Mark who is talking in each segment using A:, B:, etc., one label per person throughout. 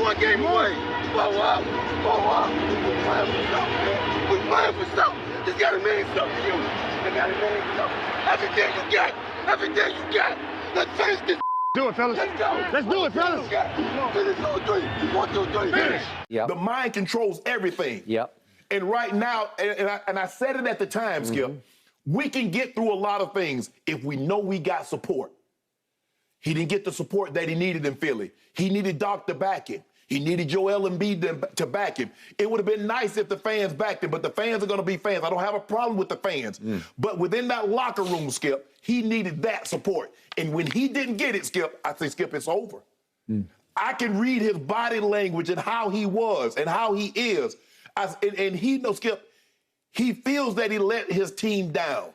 A: one game away. Blow up. We're playing for something, man. We're playing for something. It's gotta mean something to you. It gotta mean something. Everything you got. Everything you got. Let's finish this.
B: Do it, fellas.
A: Let's go.
B: Let's do it, fellas.
A: Finish 2, 3. 1, 2, 3. Finish.
C: Yep.
D: The mind controls everything.
C: Yep.
D: And right now, and I said it at the time, Skip, we can get through a lot of things if we know we got support. He didn't get the support that he needed in Philly. He needed Doc to back him. He needed Joel Embiid to back him. It would have been nice if the fans backed him, but the fans are going to be fans. I don't have a problem with the fans. But within that locker room, Skip, he needed that support. And when he didn't get it, Skip, I say, Skip, it's over. I can read his body language and how he was and how he is. And he knows, Skip, he feels that he let his team down.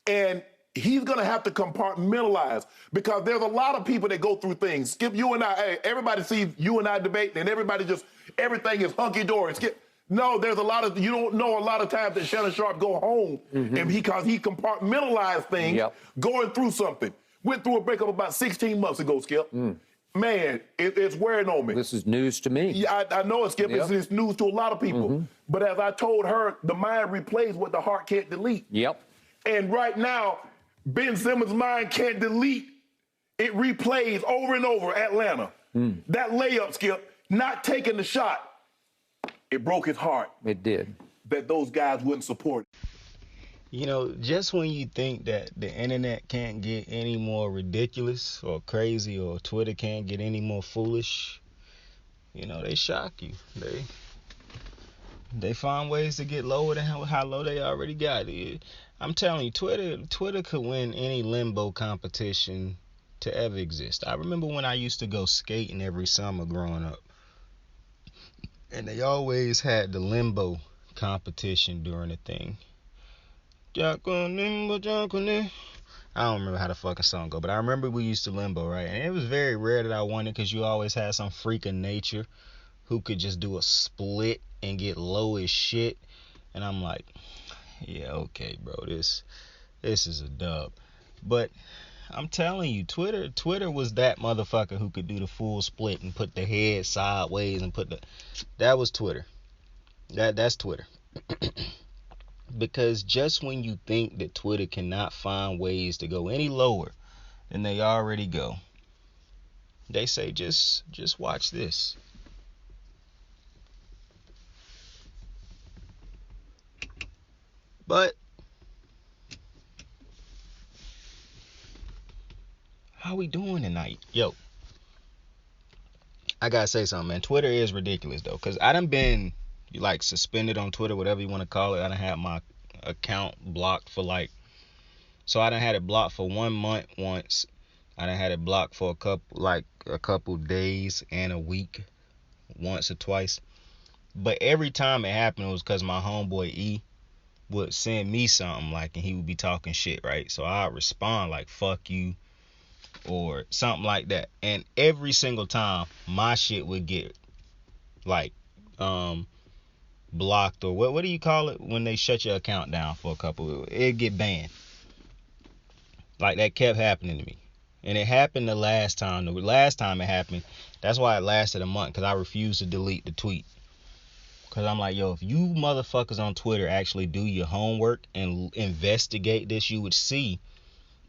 D: And he's going to have to compartmentalize because there's a lot of people that go through things. Skip, you and I, hey, everybody sees you and I debating and everything is hunky-dory. Skip, no, you don't know a lot of times that Shannon Sharp go home and because he compartmentalized things going through something. Went through a breakup about 16 months ago, Skip. Man, it's wearing on me.
C: This is news to me.
D: Yeah, I know it, Skip. It's news to a lot of people. But as I told her, the mind replays what the heart can't delete.
C: Yep.
D: And right now, Ben Simmons' mind can't delete. It replays over and over Atlanta. That layup, Skip, not taking the shot, it broke his heart.
C: It did.
D: That those guys wouldn't support it.
E: You know, just when you think that the internet can't get any more ridiculous or crazy or Twitter can't get any more foolish, you know, they shock you. They find ways to get lower than how low they already got. I'm telling you, Twitter could win any limbo competition to ever exist. I remember when I used to go skating every summer growing up, and they always had the limbo competition during the thing. I don't remember how the fucking song go, but I remember we used to limbo, right? And it was very rare that I won it because you always had some freak of nature who could just do a split and get low as shit. And I'm like, yeah, okay, bro, this is a dub. But I'm telling you, Twitter was that motherfucker who could do the full split and put the head sideways and that was Twitter. That's Twitter. Because just when you think that Twitter cannot find ways to go any lower than they already go, they say just watch this. But how we doing tonight? Yo, I gotta say something, man. Twitter is ridiculous though, cause I done been suspended on Twitter, whatever you want to call it. I done had my account blocked for so I done had it blocked for 1 month once. I done had it blocked for a couple days and a week once or twice. But every time it happened, it was because my homeboy E would send me something and he would be talking shit, right? So I'd respond like, fuck you, or something like that. And every single time my shit would get blocked, or what do you call it when they shut your account down for a couple? It'd get banned. That kept happening to me. And it happened the last time. The last time it happened, that's why it lasted a month, because I refused to delete the tweet. Because I'm like, yo, if you motherfuckers on Twitter actually do your homework and investigate this, you would see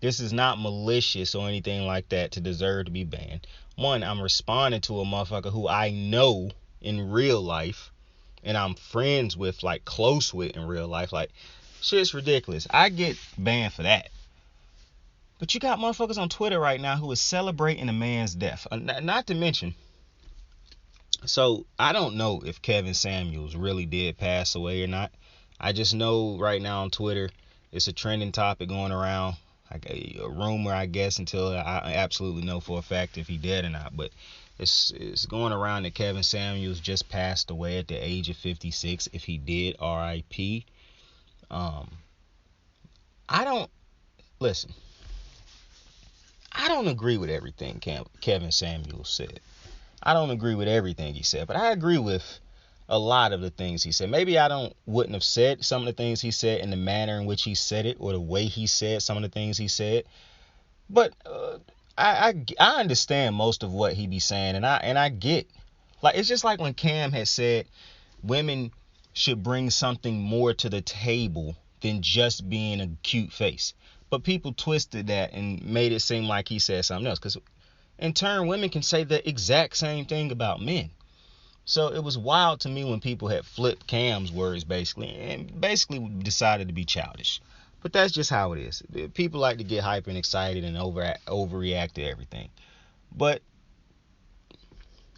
E: this is not malicious or anything like that to deserve to be banned. One, I'm responding to a motherfucker who I know in real life and I'm friends with, close with in real life. Shit's ridiculous. I get banned for that. But you got motherfuckers on Twitter right now who is celebrating a man's death. Not to mention, so I don't know if Kevin Samuels really did pass away or not. I just know right now on Twitter, it's a trending topic going around. A rumor, I guess, until I absolutely know for a fact if he dead or not. But it's going around that Kevin Samuels just passed away at the age of 56. If he did, R.I.P. I don't agree with everything Kevin Samuels said. I don't agree with everything he said, but I agree with a lot of the things he said. Maybe wouldn't have said some of the things he said in the manner in which he said it, or the way he said some of the things he said. But I understand most of what he be saying, and I get Like, it's just like when Cam had said women should bring something more to the table than just being a cute face. But people twisted that and made it seem like he said something else. Because in turn, women can say the exact same thing about men. So it was wild to me when people had flipped Cam's words basically and basically decided to be childish. But that's just how it is. People like to get hyper and excited and overreact to everything. But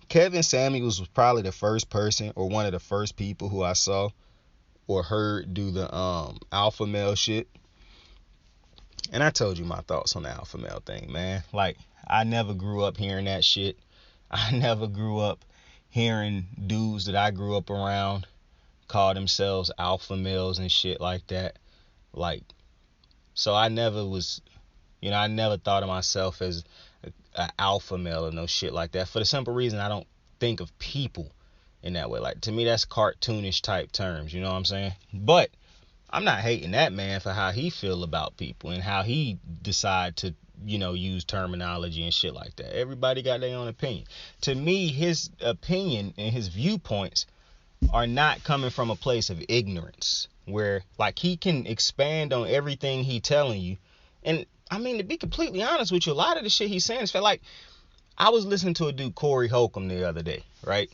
E: Kevin Samuels was probably the first person or one of the first people who I saw or heard do the alpha male shit. And I told you my thoughts on the alpha male thing, man. Like, I never grew up hearing that shit. I never grew up hearing dudes that I grew up around call themselves alpha males and shit like that. Like, so I never was, I never thought of myself as an alpha male or no shit like that. For the simple reason I don't think of people in that way. Like, to me, that's cartoonish type terms, you know what I'm saying? But I'm not hating that man for how he feel about people and how he decide to, use terminology and shit like that. Everybody got their own opinion. To me, his opinion and his viewpoints are not coming from a place of ignorance where, like, he can expand on everything he telling you. And I mean, to be completely honest with you, a lot of the shit he's saying is felt like, I was listening to a dude, Corey Holcomb, the other day, right?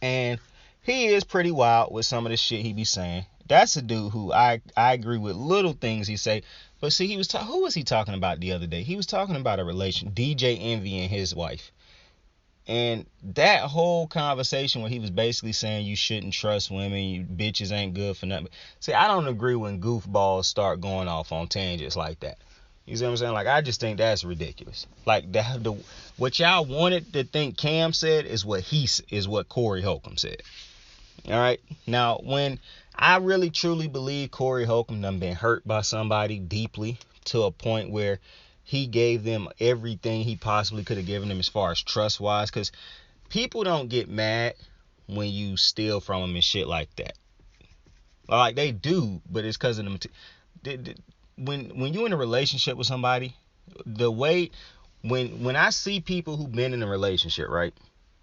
E: And he is pretty wild with some of the shit he be saying. That's a dude who I agree with little things he say. But see, who was he talking about the other day? He was talking about a relation, DJ Envy and his wife. And that whole conversation where he was basically saying you shouldn't trust women, you bitches ain't good for nothing. See, I don't agree when goofballs start going off on tangents like that. You see what I'm saying? Like, I just think that's ridiculous. Like, what y'all wanted to think Cam said is what Corey Holcomb said. All right. Now, when I really truly believe Corey Holcomb done been hurt by somebody deeply to a point where he gave them everything he possibly could have given them as far as trust wise, because people don't get mad when you steal from them and shit like that. Like, they do, but it's because of them. When you're in a relationship with somebody, the way when I see people who've been in a relationship, right,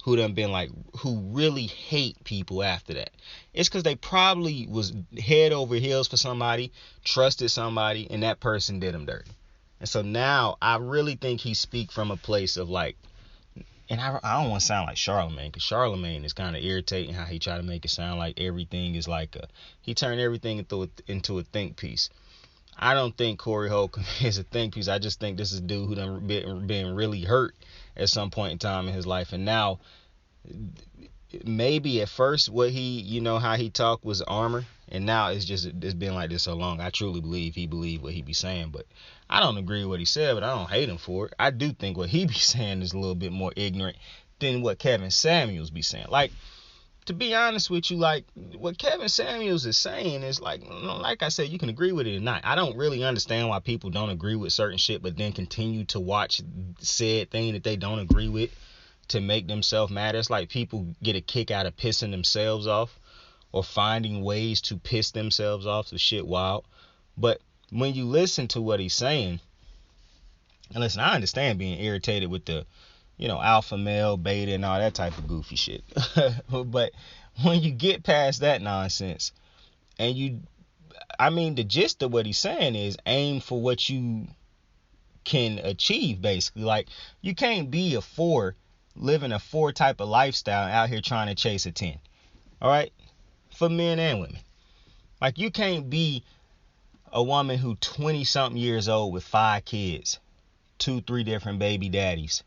E: who done been like, who really hate people after that, it's because they probably was head over heels for somebody, trusted somebody, and that person did them dirty. And so now I really think he speak from a place of like, and I don't want to sound like Charlemagne, because Charlemagne is kind of irritating how he try to make it sound like everything is like he turned everything into a think piece. I don't think Corey Holcomb is a think piece. I just think this is a dude who done been really hurt at some point in time in his life. And now, maybe at first what he, how he talked was armor. And now it's been like this so long. I truly believe he believed what he be saying. But I don't agree with what he said, but I don't hate him for it. I do think what he be saying is a little bit more ignorant than what Kevin Samuels be saying. Like, to be honest with you, like, what Kevin Samuels is saying is like I said, you can agree with it or not. I don't really understand why people don't agree with certain shit, but then continue to watch said thing that they don't agree with to make themselves mad. It's like people get a kick out of pissing themselves off or finding ways to piss themselves off. So shit wild. But when you listen to what he's saying, and listen, I understand being irritated with the, alpha male, beta, and all that type of goofy shit. But when you get past that nonsense, and the gist of what he's saying is aim for what you can achieve, basically. Like, you can't be a 4, living a 4 type of lifestyle out here trying to chase a 10. All right? For men and women. Like, you can't be a woman who 20-something years old with 5 kids, 2-3 different baby daddies,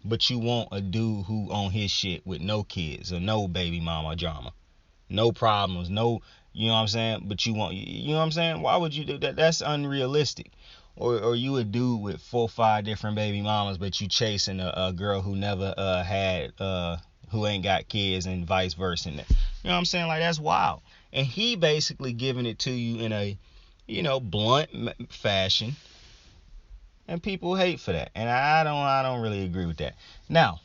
E: but you want a dude who on his shit with no kids or no baby mama drama, no problems, no, you know what I'm saying? But you want, you know what I'm saying? Why would you do that? That's unrealistic. Or you a dude with 4 or 5 different baby mamas, but you chasing a girl who never had who ain't got kids, and vice versa. You know what I'm saying? Like, that's wild. And he basically giving it to you in a, blunt fashion. And people hate for that. And I don't really agree with that. Now,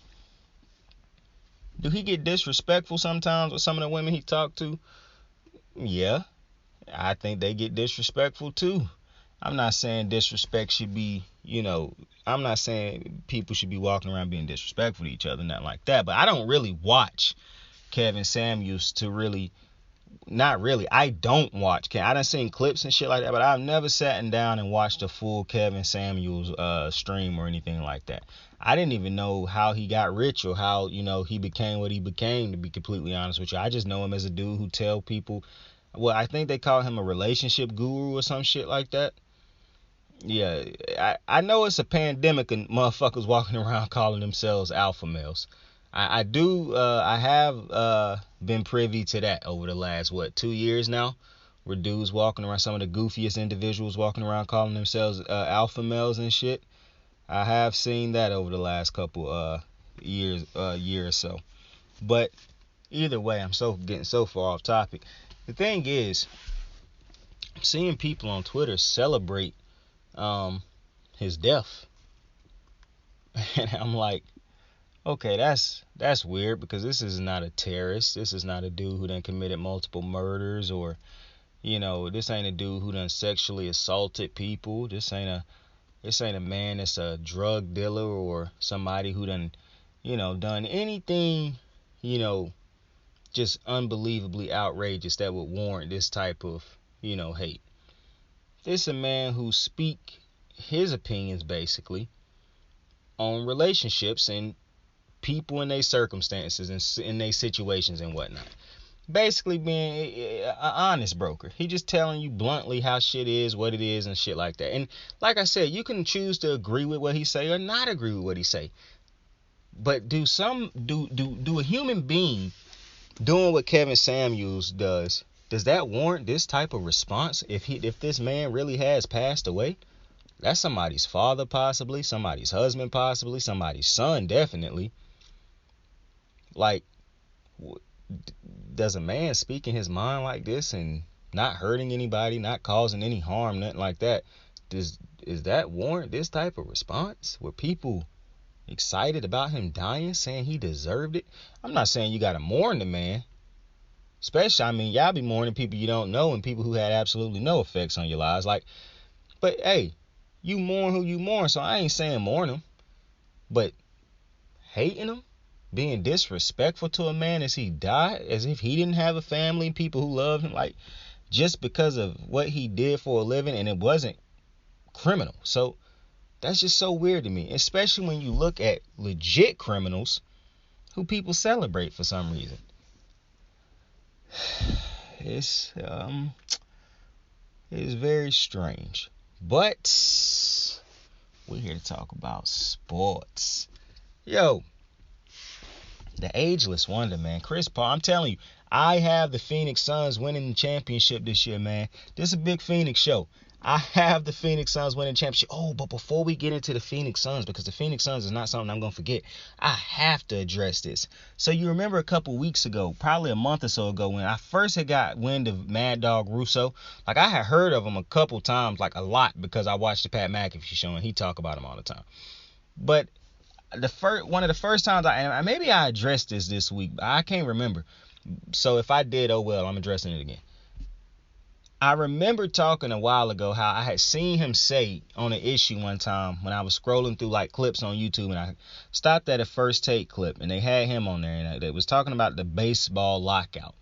E: do he get disrespectful sometimes with some of the women he talked to? Yeah. I think they get disrespectful too. I'm not saying disrespect should be, I'm not saying people should be walking around being disrespectful to each other, nothing like that. But I don't really watch Kevin Samuels to really, not really. I don't watch Kevin. I done seen clips and shit like that, but I've never sat down and watched a full Kevin Samuels stream or anything like that. I didn't even know how he got rich or how, he became what he became, to be completely honest with you. I just know him as a dude who tell people, well, I think they call him a relationship guru or some shit like that. Yeah, I know it's a pandemic and motherfuckers walking around calling themselves alpha males. I have been privy to that over the last 2 years now, where dudes walking around, some of the goofiest individuals walking around calling themselves alpha males and shit. I have seen that over the last couple year or so. But either way, I'm getting so far off topic. The thing is, I'm seeing people on Twitter celebrate his death, and I'm like, okay, that's weird, because this is not a terrorist. This is not a dude who done committed multiple murders, or this ain't a dude who done sexually assaulted people. This ain't a man that's a drug dealer or somebody who done done anything just unbelievably outrageous that would warrant this type of hate. This a man who speak his opinions basically on relationships and people and their circumstances and in their situations and whatnot. Basically being an honest broker. He just telling you bluntly how shit is, what it is, and shit like that. And like I said, you can choose to agree with what he say or not agree with what he say. But do a human being doing what Kevin Samuels does that warrant this type of response? If this man really has passed away, that's somebody's father possibly, somebody's husband possibly, somebody's son definitely. Like, does a man speak in his mind like this and not hurting anybody, not causing any harm, nothing like that, is that warrant this type of response? Were people excited about him dying, saying he deserved it? I'm not saying you gotta mourn the man. Especially, y'all be mourning people you don't know and people who had absolutely no effects on your lives. But hey, you mourn who you mourn, so I ain't saying mourn him. But hating him, being disrespectful to a man as he died, as if he didn't have a family and people who loved him, just because of what he did for a living, and it wasn't criminal. So that's just so weird to me, especially when you look at legit criminals who people celebrate for some reason. It's very strange. But we're here to talk about sports. Yo, the ageless wonder, man. Chris Paul, I'm telling you, I have the Phoenix Suns winning the championship this year, man. This is a big Phoenix show. I have the Phoenix Suns winning the championship. Oh, but before we get into the Phoenix Suns, because the Phoenix Suns is not something I'm going to forget, I have to address this. So you remember a couple weeks ago, probably a month or so ago, when I first had got wind of Mad Dog Russo. I had heard of him a couple times, a lot, because I watched the Pat McAfee show and he talk about him all the time. But one of the first times maybe I addressed this week, but I can't remember. So if I did, oh well, I'm addressing it again. I remember talking a while ago how I had seen him say on an issue one time when I was scrolling through clips on YouTube, and I stopped at a First Take clip and they had him on there, and they was talking about the baseball lockout.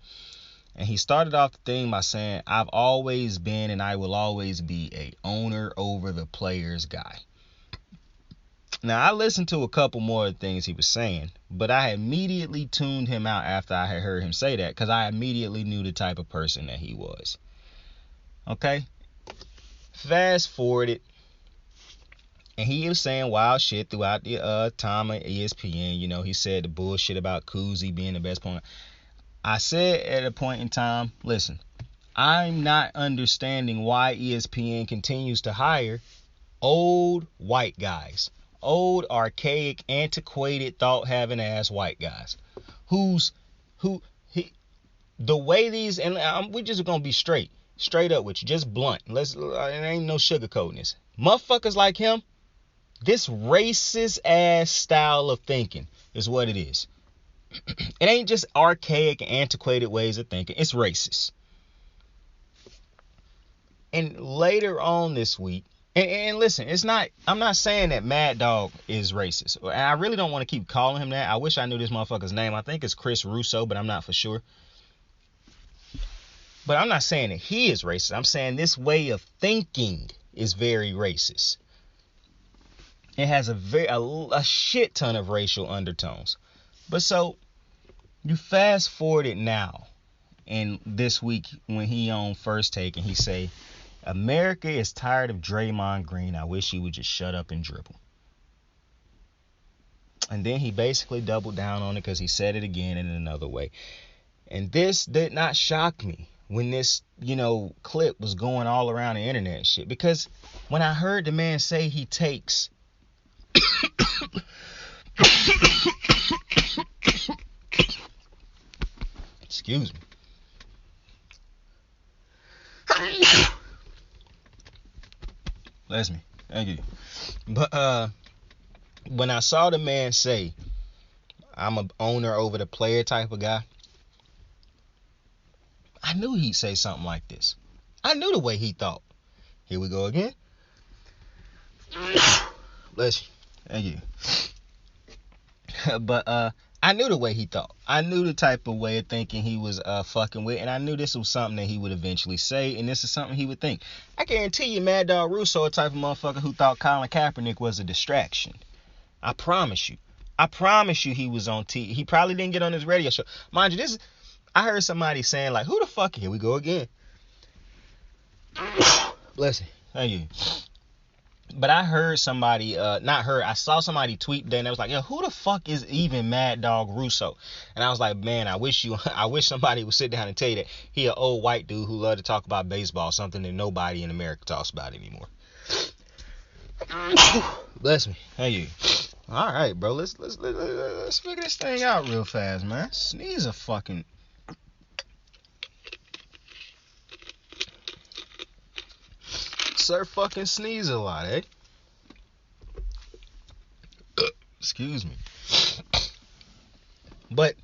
E: And he started off the thing by saying, I've always been and I will always be a owner over the players guy. Now, I listened to a couple more things he was saying, but I immediately tuned him out after I had heard him say that, because I immediately knew the type of person that he was. Okay? Fast forwarded, and he was saying wild shit throughout the time of ESPN. He said the bullshit about Cousy being the best point. I said at a point in time, listen, I'm not understanding why ESPN continues to hire old white guys. Old, archaic, antiquated, thought-having ass white guys. The way these, and we're just gonna be straight up with you, just blunt. It ain't no sugarcoating this. Motherfuckers like him, this racist ass style of thinking is what it is. It ain't just archaic and antiquated ways of thinking. It's racist. And later on this week, and listen, I'm not saying that Mad Dog is racist. And I really don't want to keep calling him that. I wish I knew this motherfucker's name. I think it's Chris Russo, but I'm not for sure. But I'm not saying that he is racist. I'm saying this way of thinking is very racist. It has a shit ton of racial undertones. But so, you fast forward it now. And this week, when he on First Take, and he say, America is tired of Draymond Green. I wish he would just shut up and dribble. And then he basically doubled down on it because he said it again in another way. And this did not shock me when this, clip was going all around the internet and shit. Because when I heard the man say he takes... Excuse me. Bless me. Thank you. But when I saw the man say, I'm an owner over the player type of guy, I knew he'd say something like this. I knew the way he thought. Here we go again. Bless you. Thank you. But I knew the way he thought. I knew the type of way of thinking he was fucking with, and I knew this was something that he would eventually say, and this is something he would think. I guarantee you, Mad Dog Russo, a type of motherfucker who thought Colin Kaepernick was a distraction. I promise you. He was on TV. He probably didn't get on his radio show. Mind you, I heard somebody saying, like, who the fuck? Here we go again. Bless you. Thank you. But I heard somebody, I saw somebody tweet today, and they was like, yo, who the fuck is even Mad Dog Russo? And I was like, man, I wish somebody would sit down and tell you that he an old white dude who love to talk about baseball, something that nobody in America talks about anymore. Bless me. Thank you. All right, bro, let's figure this thing out real fast, man. Sneeze a fucking... Sir fucking sneeze a lot, eh? Excuse me. But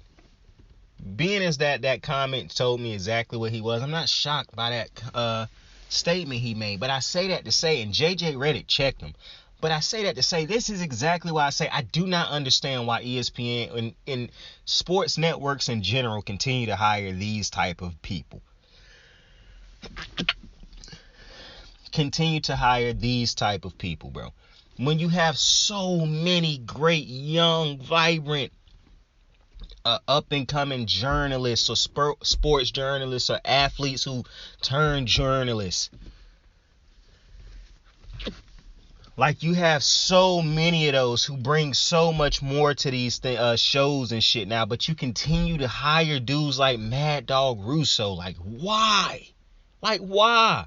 E: being as that comment told me exactly what he was, I'm not shocked by that statement he made. But I say that to say, and JJ Reddick checked him, but I say that to say this is exactly why I say I do not understand why ESPN and sports networks in general continue to hire these type of people. Continue to hire these type of people, bro. When you have so many great, young, vibrant, up-and-coming journalists or sports journalists or athletes who turn journalists. Like, you have so many of those who bring so much more to these shows and shit now, but you continue to hire dudes like Mad Dog Russo. Like, why? Like, why?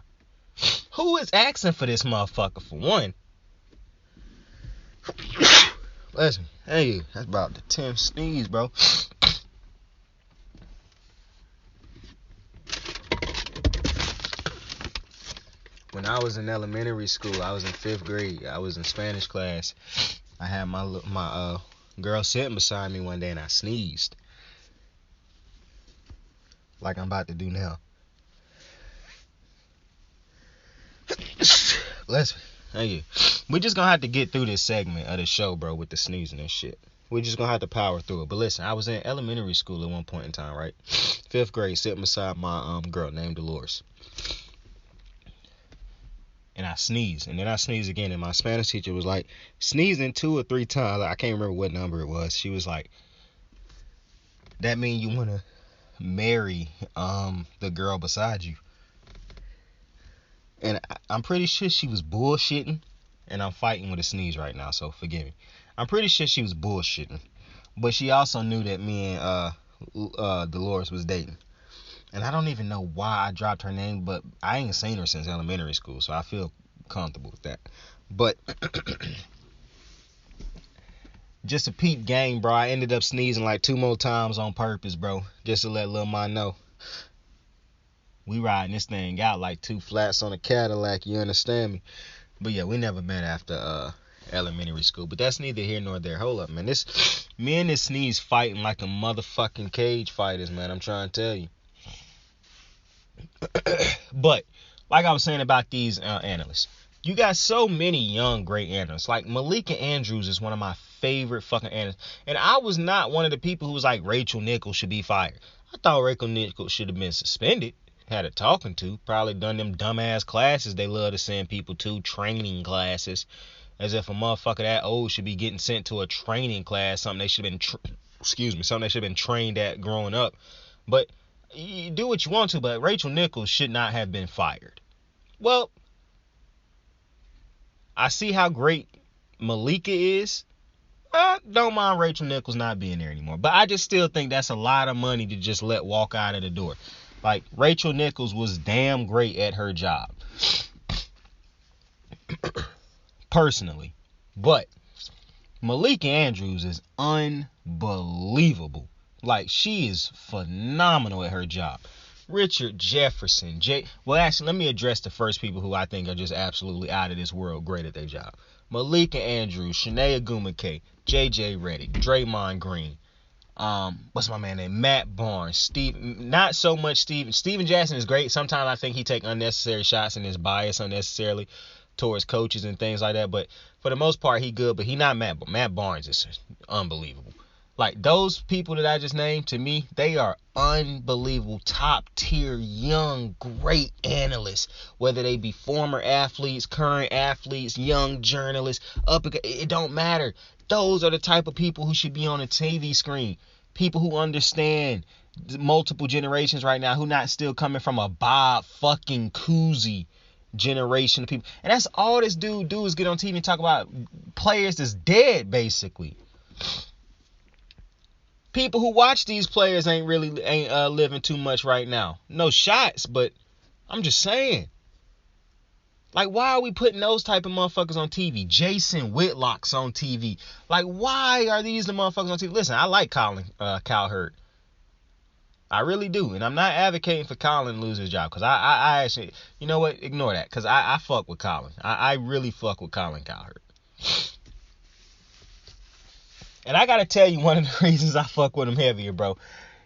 E: Who is asking for this motherfucker, for one? Listen, hey, that's about the 10th sneeze, bro. When I was in elementary school, I was in 5th grade. I was in Spanish class. I had my girl sitting beside me one day, and I sneezed. Like I'm about to do now. Listen, thank you. We're just gonna have to get through this segment of the show, bro, with the sneezing and shit. We're just gonna have to power through it. But listen, I was in elementary school at one point in time, right? 5th grade, sitting beside my girl named Dolores. And I sneezed, and then I sneezed again, and my Spanish teacher was like, sneezing 2 or 3 times. I can't remember what number it was. She was like, that mean you wanna marry the girl beside you. And I'm pretty sure she was bullshitting, and I'm fighting with a sneeze right now, so forgive me. I'm pretty sure she was bullshitting, but she also knew that me and Dolores was dating. And I don't even know why I dropped her name, but I ain't seen her since elementary school, so I feel comfortable with that. But just a peep game, bro. I ended up sneezing like 2 more times on purpose, bro, just to let Lil Ma know. We riding this thing out like 2 flats on a Cadillac, you understand me? But yeah, we never met after elementary school. But that's neither here nor there. Hold up, man. Me and this sneeze fighting like a motherfucking cage fighters, man. I'm trying to tell you. But like I was saying about these analysts, you got so many young, great analysts. Like Malika Andrews is one of my favorite fucking analysts. And I was not one of the people who was like, Rachel Nichols should be fired. I thought Rachel Nichols should have been suspended, had a talking to, probably done them dumbass classes they love to send people to, training classes, as if a motherfucker that old should be getting sent to a training class, something they should have been, something they should have been trained at growing up. But you do what you want to, but Rachel Nichols should not have been fired. Well, I see how great Malika is. I don't mind Rachel Nichols not being there anymore. But I just still think that's a lot of money to just let walk out of the door. Like, Rachel Nichols was damn great at her job. Personally. But Malika Andrews is unbelievable. Like, she is phenomenal at her job. Richard Jefferson, well, actually, let me address the first people who I think are just absolutely out of this world great at their job. Malika Andrews, Shanae Agumake, JJ Reddick, Draymond Green, what's my man name? Matt Barnes, not so much Steven Jackson is great. Sometimes I think he take unnecessary shots and is biased unnecessarily towards coaches and things like that. But for the most part, he good. But he not Matt Barnes is unbelievable. Like, those people that I just named, to me, they are unbelievable, top-tier, young, great analysts. Whether they be former athletes, current athletes, young journalists, it don't matter. Those are the type of people who should be on a TV screen. People who understand multiple generations right now, who not still coming from a Bob fucking Cousy generation of people. And that's all this dude do is get on TV and talk about players that's dead, basically. People who watch these players ain't living too much right now. No shots, but I'm just saying. Like, why are we putting those type of motherfuckers on TV? Jason Whitlock's on TV. Like, why are these the motherfuckers on TV? Listen, I like Colin Cowherd. I really do. And I'm not advocating for Colin to lose his job. Because I actually, you know what? Ignore that. Because I fuck with Colin. I really fuck with Colin Cowherd. And I gotta tell you, one of the reasons I fuck with him heavier, bro.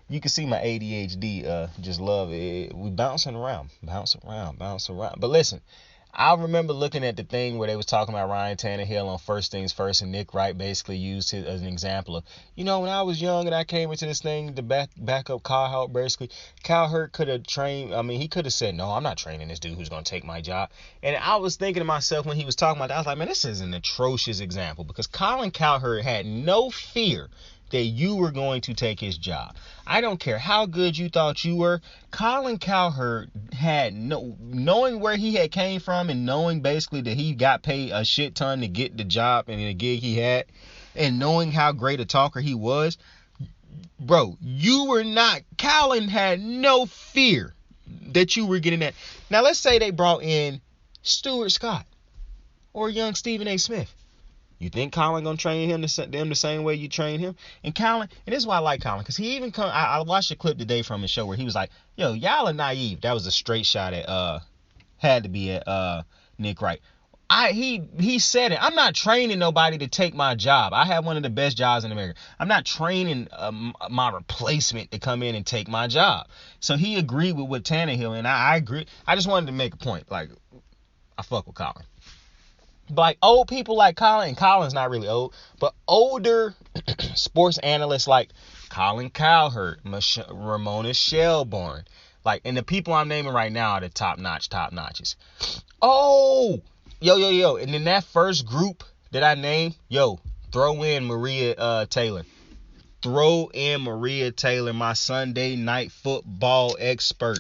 E: You can see my ADHD, just love it. We bouncing around. But listen, I remember looking at the thing where they was talking about Ryan Tannehill on First Things First, and Nick Wright basically used it as an example of, when I was young and I came into this thing to back up Cowherd, basically, Cowherd could have trained, he could have said, no, I'm not training this dude who's going to take my job. And I was thinking to myself when he was talking about that, I was like, man, this is an atrocious example, because Colin Cowherd had no fear that you were going to take his job. I don't care how good you thought you were. Colin Cowherd had knowing where he had came from and knowing basically that he got paid a shit ton to get the job and the gig he had, and knowing how great a talker he was, bro, Colin had no fear that you were getting that. Now let's say they brought in Stuart Scott or young Stephen A. Smith. You think Colin gonna train them the same way you train him? And Colin, and this is why I like Colin, because he even I watched a clip today from his show where he was like, yo, y'all are naive. That was a straight shot at had to be at Nick Wright. He said it. I'm not training nobody to take my job. I have one of the best jobs in America. I'm not training my replacement to come in and take my job. So he agreed with Tannehill, and I agree. I just wanted to make a point. Like, I fuck with Colin. But like old people like Colin, and Colin's not really old, but older sports analysts like Colin Cowherd, Ramona Shelburne, like, and the people I'm naming right now are the top notches. Oh, yo, and in that first group that I named, throw in Maria Taylor. Throw in Maria Taylor, my Sunday night football expert.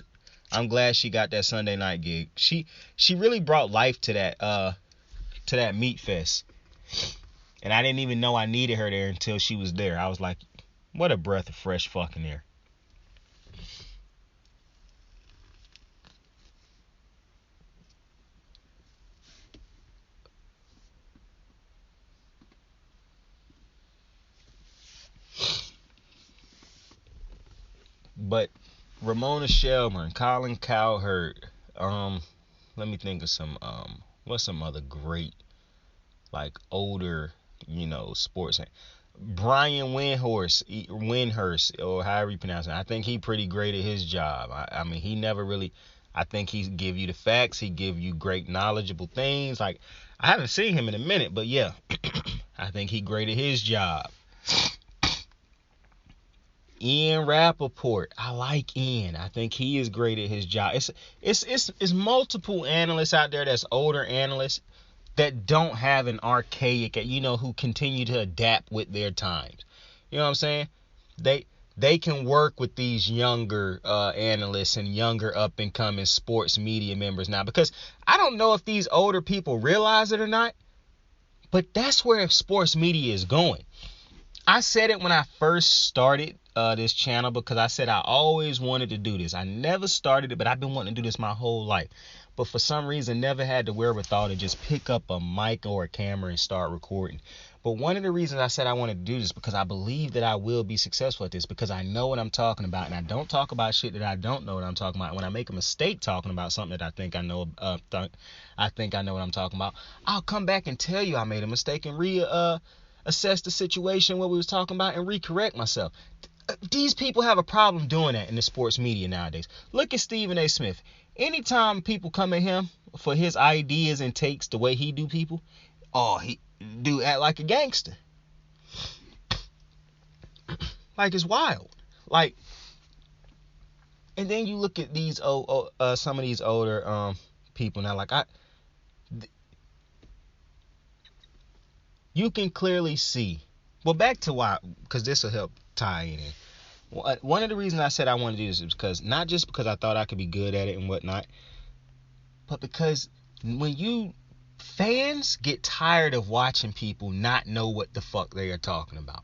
E: I'm glad she got that Sunday night gig. She really brought life to that meat fest, and I didn't even know I needed her there until she was there. I was like, what a breath of fresh fucking air. But Ramona Shelburne, Colin Cowherd, let me think of some what's some other great, like, older, sports. Brian Windhurst, or however you pronounce it. I think he pretty great at his job. I mean, he never really, I think he give you the facts. He give you great knowledgeable things. Like, I haven't seen him in a minute, but yeah, I think he great at his job. Ian Rappaport, I like Ian. I think he is great at his job. It's multiple analysts out there that's older analysts that don't have an archaic, who continue to adapt with their times. You know what I'm saying? They can work with these younger analysts and younger up-and-coming sports media members now, because I don't know if these older people realize it or not, but that's where sports media is going. I said it when I first started this channel, because I said I always wanted to do this. I never started it, but I've been wanting to do this my whole life. But for some reason, never had the wherewithal to just pick up a mic or a camera and start recording. But one of the reasons I said I wanted to do this, because I believe that I will be successful at this, because I know what I'm talking about, and I don't talk about shit that I don't know what I'm talking about. When I make a mistake talking about something that I think I know, I think I know what I'm talking about, I'll come back and tell you I made a mistake and assess the situation, what we was talking about, and recorrect myself. These people have a problem doing that in the sports media nowadays. Look at Stephen A. Smith. Anytime people come at him for his ideas and takes, the way he do people, he do act like a gangster. Like, it's wild. Like, and then you look at these some of these older people now. Like, you can clearly see. Well, back to why, because this will help tie in. One of the reasons I said I want to do this is because, not just because I thought I could be good at it and whatnot, but because when fans get tired of watching people not know what the fuck they are talking about.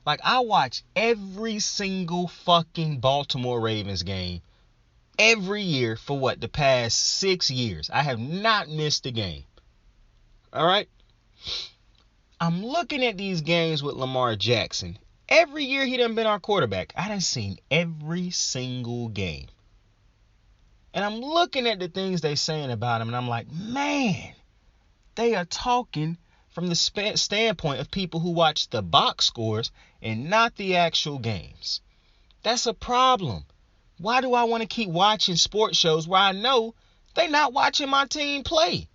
E: Like, I watch every single fucking Baltimore Ravens game every year for the past 6 years. I have not missed a game. All right? I'm looking at these games with Lamar Jackson. Every year he done been our quarterback. I done seen every single game. And I'm looking at the things they saying about him, and I'm like, man, they are talking from the standpoint of people who watch the box scores and not the actual games. That's a problem. Why do I want to keep watching sports shows where I know they not watching my team play?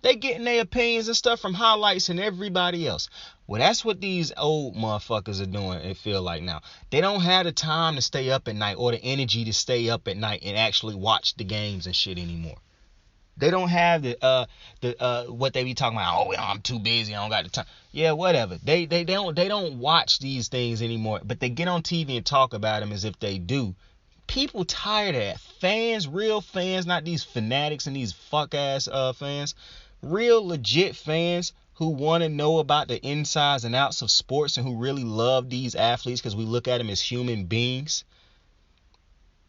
E: They getting their opinions and stuff from highlights and everybody else. Well, that's what these old motherfuckers are doing, it feel like now. They don't have the time to stay up at night or the energy to stay up at night and actually watch the games and shit anymore. They don't have the what they be talking about. Oh, I'm too busy, I don't got the time. Yeah, whatever. They don't watch these things anymore, but they get on TV and talk about them as if they do. People tired of that. Fans, real fans, not these fanatics and these fuck ass fans. Real legit fans who want to know about the insides and outs of sports and who really love these athletes, because we look at them as human beings,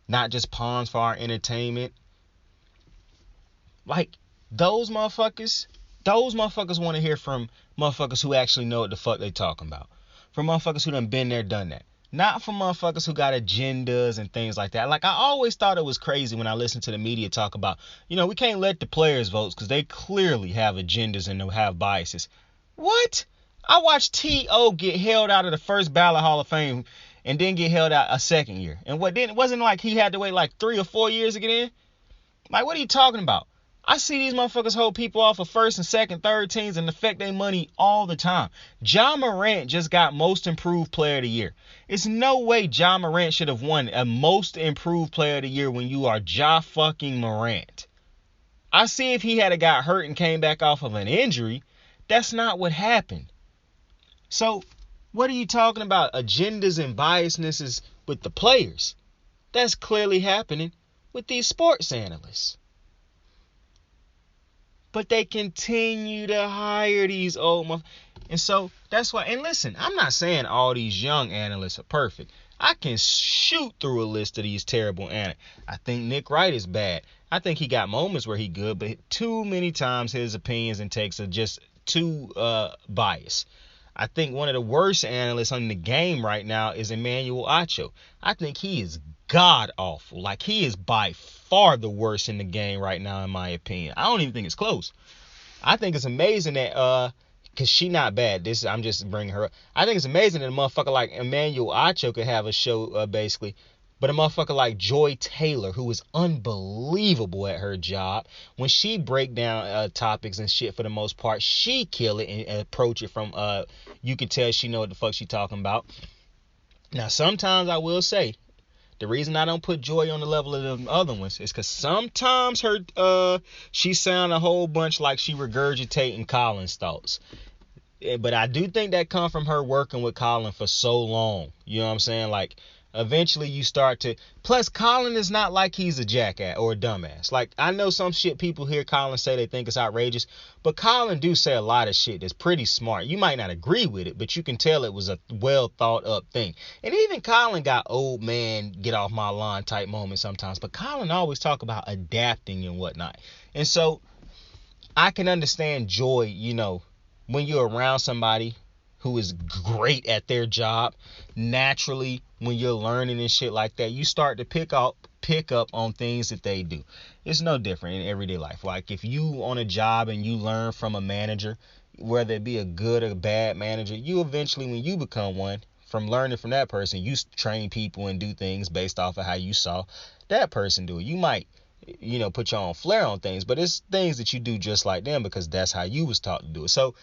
E: not just pawns for our entertainment. Like, those motherfuckers want to hear from motherfuckers who actually know what the fuck they talking about. From motherfuckers who done been there, done that. Not from motherfuckers who got agendas and things like that. Like, I always thought it was crazy when I listened to the media talk about, we can't let the players vote because they clearly have agendas and have biases. What? I watched T.O. get held out of the first ballot Hall of Fame and then get held out a second year. And it wasn't like he had to wait like 3 or 4 years to get in. Like, what are you talking about? I see these motherfuckers hold people off of first and second, third teams and affect their money all the time. Ja Morant just got most improved player of the year. It's no way Ja Morant should have won a most improved player of the year when you are Ja fucking Morant. I see if he had got hurt and came back off of an injury. That's not what happened. So, what are you talking about? Agendas and biasnesses with the players. That's clearly happening with these sports analysts. But they continue to hire these old motherfuckers. And so that's why. And listen, I'm not saying all these young analysts are perfect. I can shoot through a list of these terrible analysts. I think Nick Wright is bad. I think he got moments where he good, but too many times his opinions and takes are just too biased. I think one of the worst analysts on the game right now is Emmanuel Acho. I think he is god awful. Like, he is by far the worst in the game right now, in my opinion. I don't even think it's close. I think it's amazing that because she not bad. I'm just bringing her up. I think it's amazing that a motherfucker like Emmanuel Acho could have a show basically But a motherfucker like Joy Taylor, who is unbelievable at her job, when she break down topics and shit, for the most part, she kill it and approach it from you can tell she know what the fuck she talking about. Now sometimes I will say, the reason I don't put Joy on the level of the other ones is because sometimes her she sound a whole bunch like she regurgitating Colin's thoughts. But I do think that come from her working with Colin for so long. You know what I'm saying? Like, eventually you start to... Plus, Colin is not like he's a jackass or a dumbass. Like, I know some shit people hear Colin say they think is outrageous, but Colin do say a lot of shit that's pretty smart. You might not agree with it, but you can tell it was a well thought up thing. And even Colin got old man, get off my lawn type moments sometimes, but Colin always talk about adapting and whatnot. And so, I can understand Joy, you know, when you're around somebody who is great at their job, naturally, when you're learning and shit like that, you start to pick up on things that they do. It's no different in everyday life. Like, if you on a job and you learn from a manager, whether it be a good or bad manager, you eventually, when you become one, from learning from that person, you train people and do things based off of how you saw that person do it. You might, you know, put your own flair on things, but it's things that you do just like them because that's how you was taught to do it. So,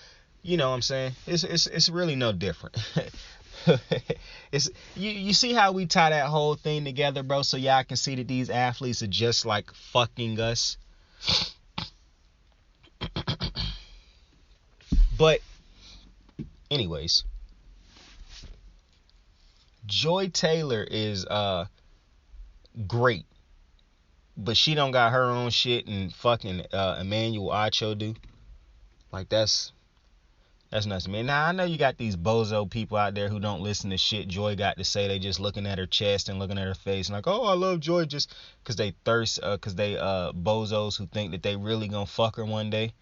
E: you know what I'm saying? It's really no different. You see how we tie that whole thing together, bro, so y'all can see that these athletes are just like fucking us. But anyways, Joy Taylor is great, but she don't got her own shit and fucking Emmanuel Acho do. Like, that's nuts to me. Now, I know you got these bozo people out there who don't listen to shit Joy got to say. They just looking at her chest and looking at her face and like, oh, I love Joy, just because they thirst, because they bozos who think that they really gonna fuck her one day.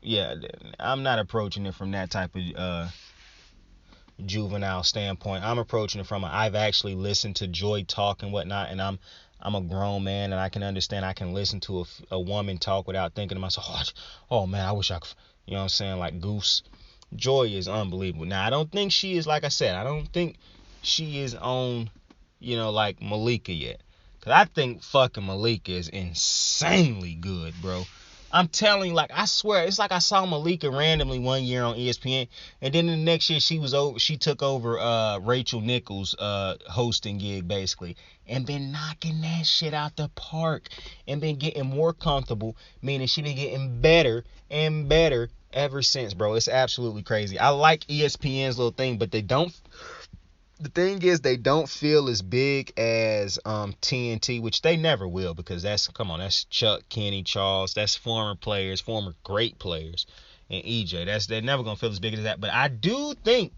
E: Yeah, I'm not approaching it from that type of juvenile standpoint. I'm approaching it from I've actually listened to Joy talk and whatnot, and I'm a grown man and I can understand. I can listen to a woman talk without thinking to myself, oh man, I wish I could. You know what I'm saying? Like Goose. Joy is unbelievable. Now, I don't think she is, like I said, I don't think she is on, you know, like Malika yet. Because I think fucking Malika is insanely good, bro. I'm telling you, like, I swear, it's like I saw Malika randomly one year on ESPN, and then the next year she took over Rachel Nichols' hosting gig, basically, and been knocking that shit out the park, and been getting more comfortable, meaning she been getting better and better ever since, bro. It's absolutely crazy. I like ESPN's little thing, but they don't... The thing is, they don't feel as big as TNT, which they never will, because that's Chuck, Kenny, Charles, that's former players, former great players, and EJ. They're never gonna feel as big as that. But I do think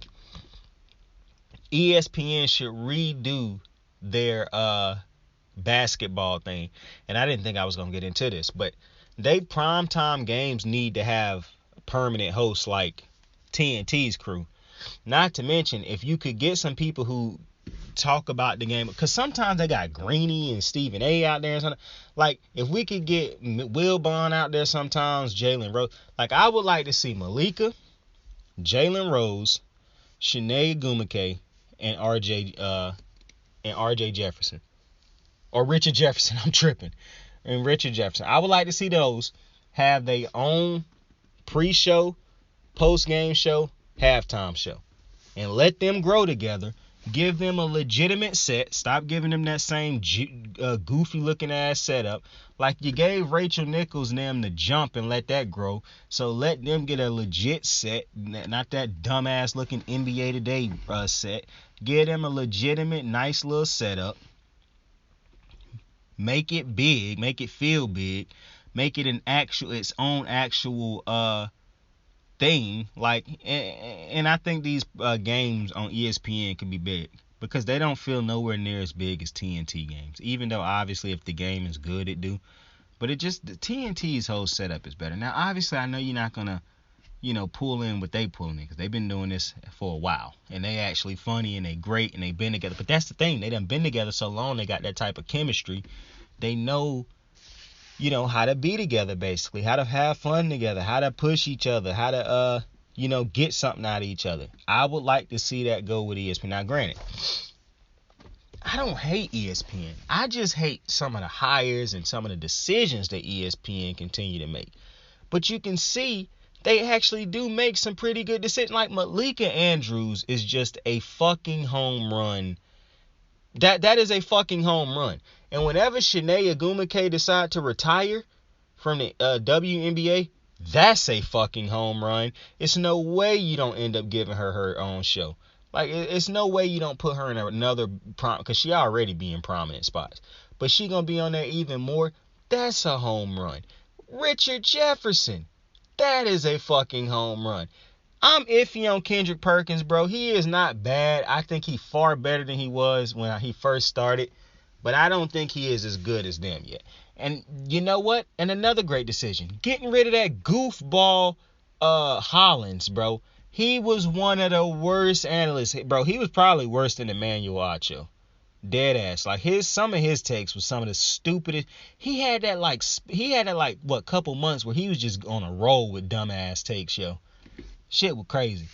E: ESPN should redo their basketball thing. And I didn't think I was gonna get into this, but they primetime games need to have permanent hosts like TNT's crew. Not to mention, if you could get some people who talk about the game, because sometimes they got Greeny and Stephen A out there and something. Like, if we could get Will Bond out there sometimes, Jalen Rose. Like, I would like to see Malika, Jalen Rose, Shanae Gumake, and RJ Jefferson. Or Richard Jefferson. I'm tripping. And Richard Jefferson. I would like to see those have their own pre-show, post-game show, halftime show, and let them grow together. Give them a legitimate set. Stop giving them that same goofy looking ass setup like you gave Rachel Nichols and them the jump and let that grow. So let them get a legit set, not that dumbass looking NBA Today set. Give them a legitimate nice little setup. Make it big, make it feel big, make it its own actual thing. Like, and I think these games on ESPN can be big because they don't feel nowhere near as big as TNT games, even though obviously if the game is good it do, but the TNT's whole setup is better. Now obviously I know you're not gonna pull in what they pulling in, because they've been doing this for a while and they actually funny and they great and they've been together. But that's the thing, they done been together so long, they got that type of chemistry. They know how to be together, basically, how to have fun together, how to push each other, how to, get something out of each other. I would like to see that go with ESPN. Now, granted, I don't hate ESPN. I just hate some of the hires and some of the decisions that ESPN continue to make. But you can see they actually do make some pretty good decisions. Like Malika Andrews is just a fucking home run. That is a fucking home run. And whenever Shanae Ogwumike decide to retire from the WNBA, that's a fucking home run. It's no way you don't end up giving her own show. Like, it's no way you don't put her in another because she already be in prominent spots. But she gonna be on there even more. That's a home run. Richard Jefferson, that is a fucking home run. I'm iffy on Kendrick Perkins, bro. He is not bad. I think he's far better than he was when he first started. But I don't think he is as good as them yet. And you know what? And another great decision. Getting rid of that goofball Hollins, bro. He was one of the worst analysts. Bro, he was probably worse than Emmanuel Acho. Dead ass. Like some of his takes was some of the stupidest. He had that couple months where he was just on a roll with dumbass takes, yo. Shit was crazy.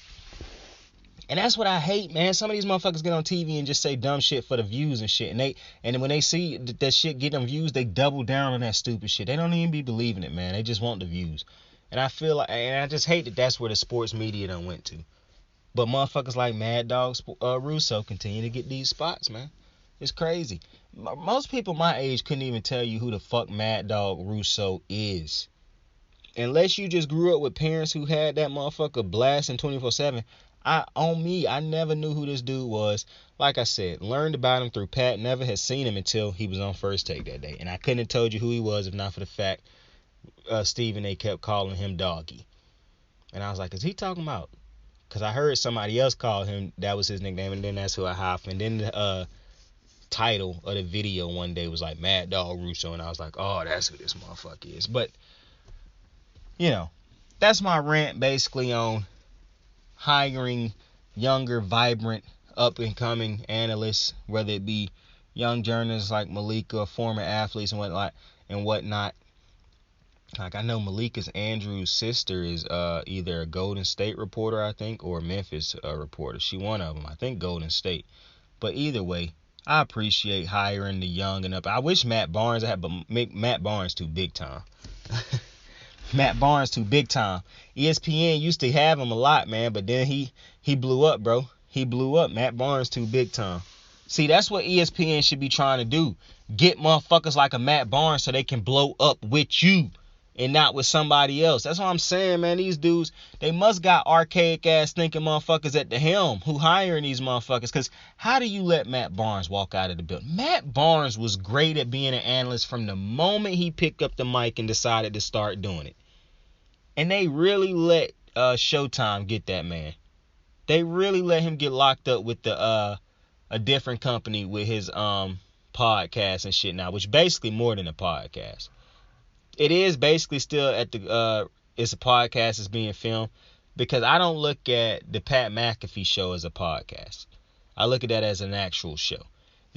E: And that's what I hate, man. Some of these motherfuckers get on TV and just say dumb shit for the views and shit. And when they see that shit get them views, they double down on that stupid shit. They don't even be believing it, man. They just want the views. And I feel like, and I just hate that that's where the sports media done went to. But motherfuckers like Mad Dog Russo continue to get these spots, man. It's crazy. Most people my age couldn't even tell you who the fuck Mad Dog Russo is. Unless you just grew up with parents who had that motherfucker blasting 24/7. I never knew who this dude was. Like I said, learned about him through Pat. Never had seen him until he was on First Take that day. And I couldn't have told you who he was if not for the fact Stephen A. kept calling him Doggy. And I was like, is he talking about? Because I heard somebody else call him, that was his nickname, and then that's who I hopped. And then the title of the video one day was like Mad Dog Russo, and I was like, oh, that's who this motherfucker is. But, you know, that's my rant basically on hiring younger, vibrant, up-and-coming analysts, whether it be young journalists like Malika or former athletes and whatnot. Like, I know Malika Andrews' sister is either a Golden State reporter, I think, or a Memphis reporter. She one of them. I think Golden State. But either way, I appreciate hiring the young and up. I wish Matt Barnes had, but Matt Barnes too big time. Matt Barnes too big time. ESPN used to have him a lot, man, but then he blew up, bro. He blew up. Matt Barnes too big time. See, that's what ESPN should be trying to do. Get motherfuckers like a Matt Barnes so they can blow up with you and not with somebody else. That's what I'm saying, man. These dudes, they must got archaic ass thinking motherfuckers at the helm who hiring these motherfuckers. Because how do you let Matt Barnes walk out of the building? Matt Barnes was great at being an analyst from the moment he picked up the mic and decided to start doing it. And they really let Showtime get that man. They really let him get locked up with a different company with his podcast and shit now, which basically more than a podcast. It is basically still at the it's a podcast that's being filmed, because I don't look at the Pat McAfee show as a podcast. I look at that as an actual show.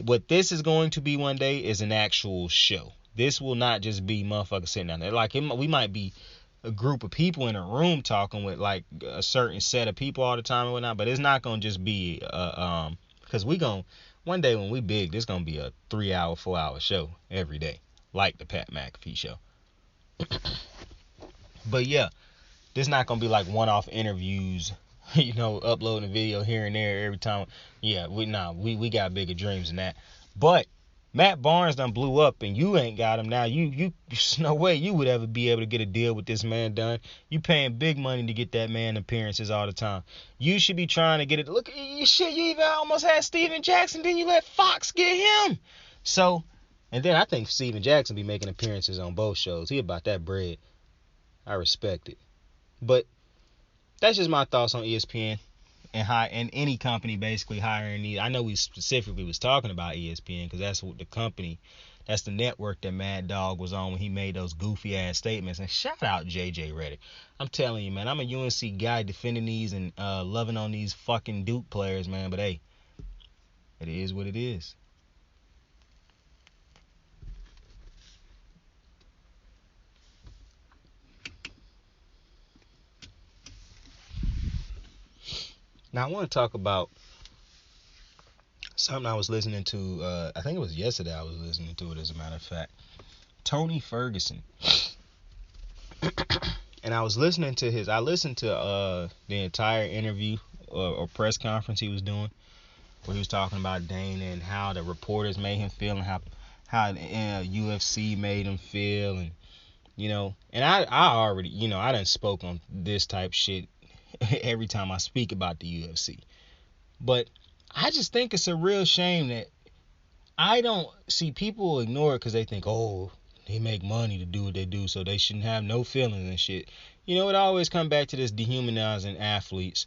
E: What this is going to be one day is an actual show. This will not just be motherfuckers sitting down there. Like, we might be a group of people in a room talking with like a certain set of people all the time and whatnot, but it's not gonna just be because one day when we big, this gonna be a 3-hour, 4-hour show every day, like the Pat McAfee show. But yeah, this not gonna be like one-off interviews, uploading a video here and there every time. Yeah, we got bigger dreams than that. But Matt Barnes done blew up and you ain't got him now. There's no way you would ever be able to get a deal with this man done. You paying big money to get that man appearances all the time. You should be trying to get it. Look, you even almost had Steven Jackson, then you let Fox get him. So, and then I think Steven Jackson be making appearances on both shows. He about that bread. I respect it. But that's just my thoughts on ESPN. And any company basically hiring these. I know we specifically was talking about ESPN because that's what the company, that's the network that Mad Dog was on when he made those goofy ass statements. And shout out JJ Reddick. I'm telling you, man, I'm a UNC guy defending these and loving on these fucking Duke players, man. But hey, it is what it is. Now I want to talk about something I was listening to. I think it was yesterday. I was listening to it, as a matter of fact. Tony Ferguson. And I was listening to I listened to the entire interview or press conference he was doing, where he was talking about Dana and how the reporters made him feel, and how the UFC made him feel, and and I already, I done spoke on this type shit every time I speak about the UFC. But I just think it's a real shame that I don't see people ignore it because they think, oh, they make money to do what they do, so they shouldn't have no feelings and shit. It always come back to this dehumanizing athletes.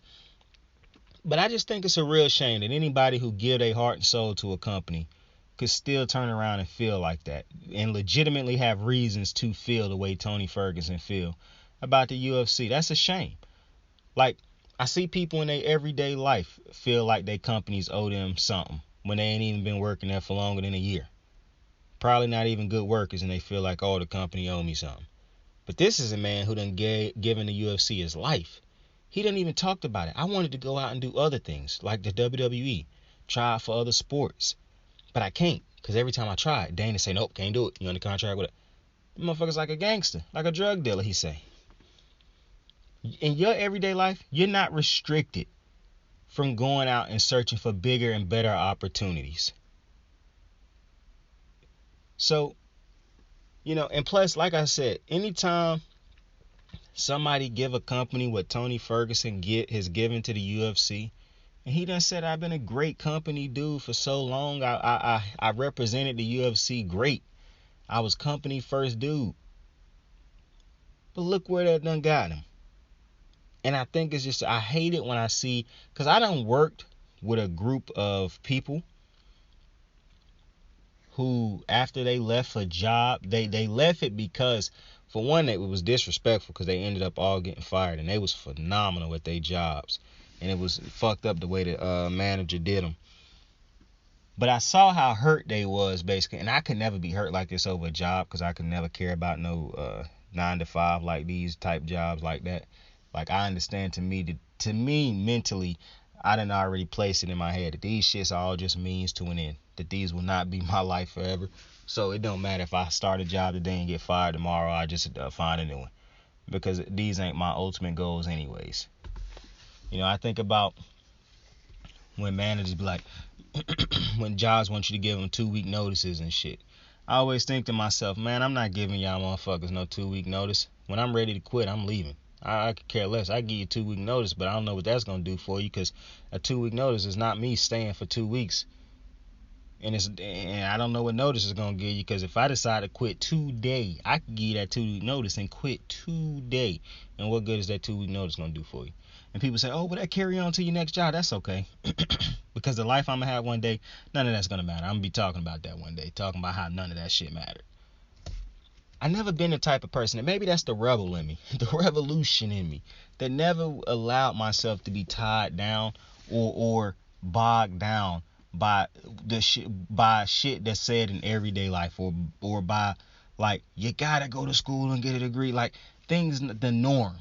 E: But I just think it's a real shame that anybody who give their heart and soul to a company could still turn around and feel like that, and legitimately have reasons to feel the way Tony Ferguson feel about the UFC. That's a shame. Like, I see people in their everyday life feel like their companies owe them something when they ain't even been working there for longer than a year. Probably not even good workers, and they feel like, oh, the company owe me something. But this is a man who done given the UFC his life. He didn't even talk about it. I wanted to go out and do other things, like the WWE, try out for other sports. But I can't, because every time I try it, Dana say, nope, can't do it. You under contract with it. The motherfucker's like a gangster, like a drug dealer, he say. In your everyday life, you're not restricted from going out and searching for bigger and better opportunities. So, and plus, like I said, anytime somebody give a company what Tony Ferguson has given to the UFC, and he done said, I've been a great company dude for so long. I represented the UFC great. I was company first dude. But look where that done got him. And I think it's just, I hate it when I see, because I done worked with a group of people who, after they left a job, they left it because, for one, it was disrespectful because they ended up all getting fired, and they was phenomenal at their jobs. And it was fucked up the way the manager did them. But I saw how hurt they was, basically, and I could never be hurt like this over a job, because I could never care about no 9 to 5 like these type jobs like that. Like, I understand, to me mentally, I done already placed it in my head that these shits are all just means to an end, that these will not be my life forever. So it don't matter if I start a job today and get fired tomorrow, I just find a new one, because these ain't my ultimate goals anyways. I think about when managers be like, when jobs want you to give them 2-week notices and shit. I always think to myself, man, I'm not giving y'all motherfuckers no 2-week notice. When I'm ready to quit, I'm leaving. I could care less. I give you 2-week notice, but I don't know what that's going to do for you, because a 2-week notice is not me staying for 2 weeks. And I don't know what notice is going to give you, because if I decide to quit today, I can give you that 2-week notice and quit today. And what good is that 2-week notice going to do for you? And people say, oh, but that carry on to your next job. That's okay. Because the life I'm going to have one day, none of that's going to matter. I'm going to be talking about that one day, talking about how none of that shit mattered. I never been the type of person, and maybe that's the rebel in me, the revolution in me, that never allowed myself to be tied down or bogged down by shit that's said in everyday life, or by, like, you gotta go to school and get a degree, like things, the norm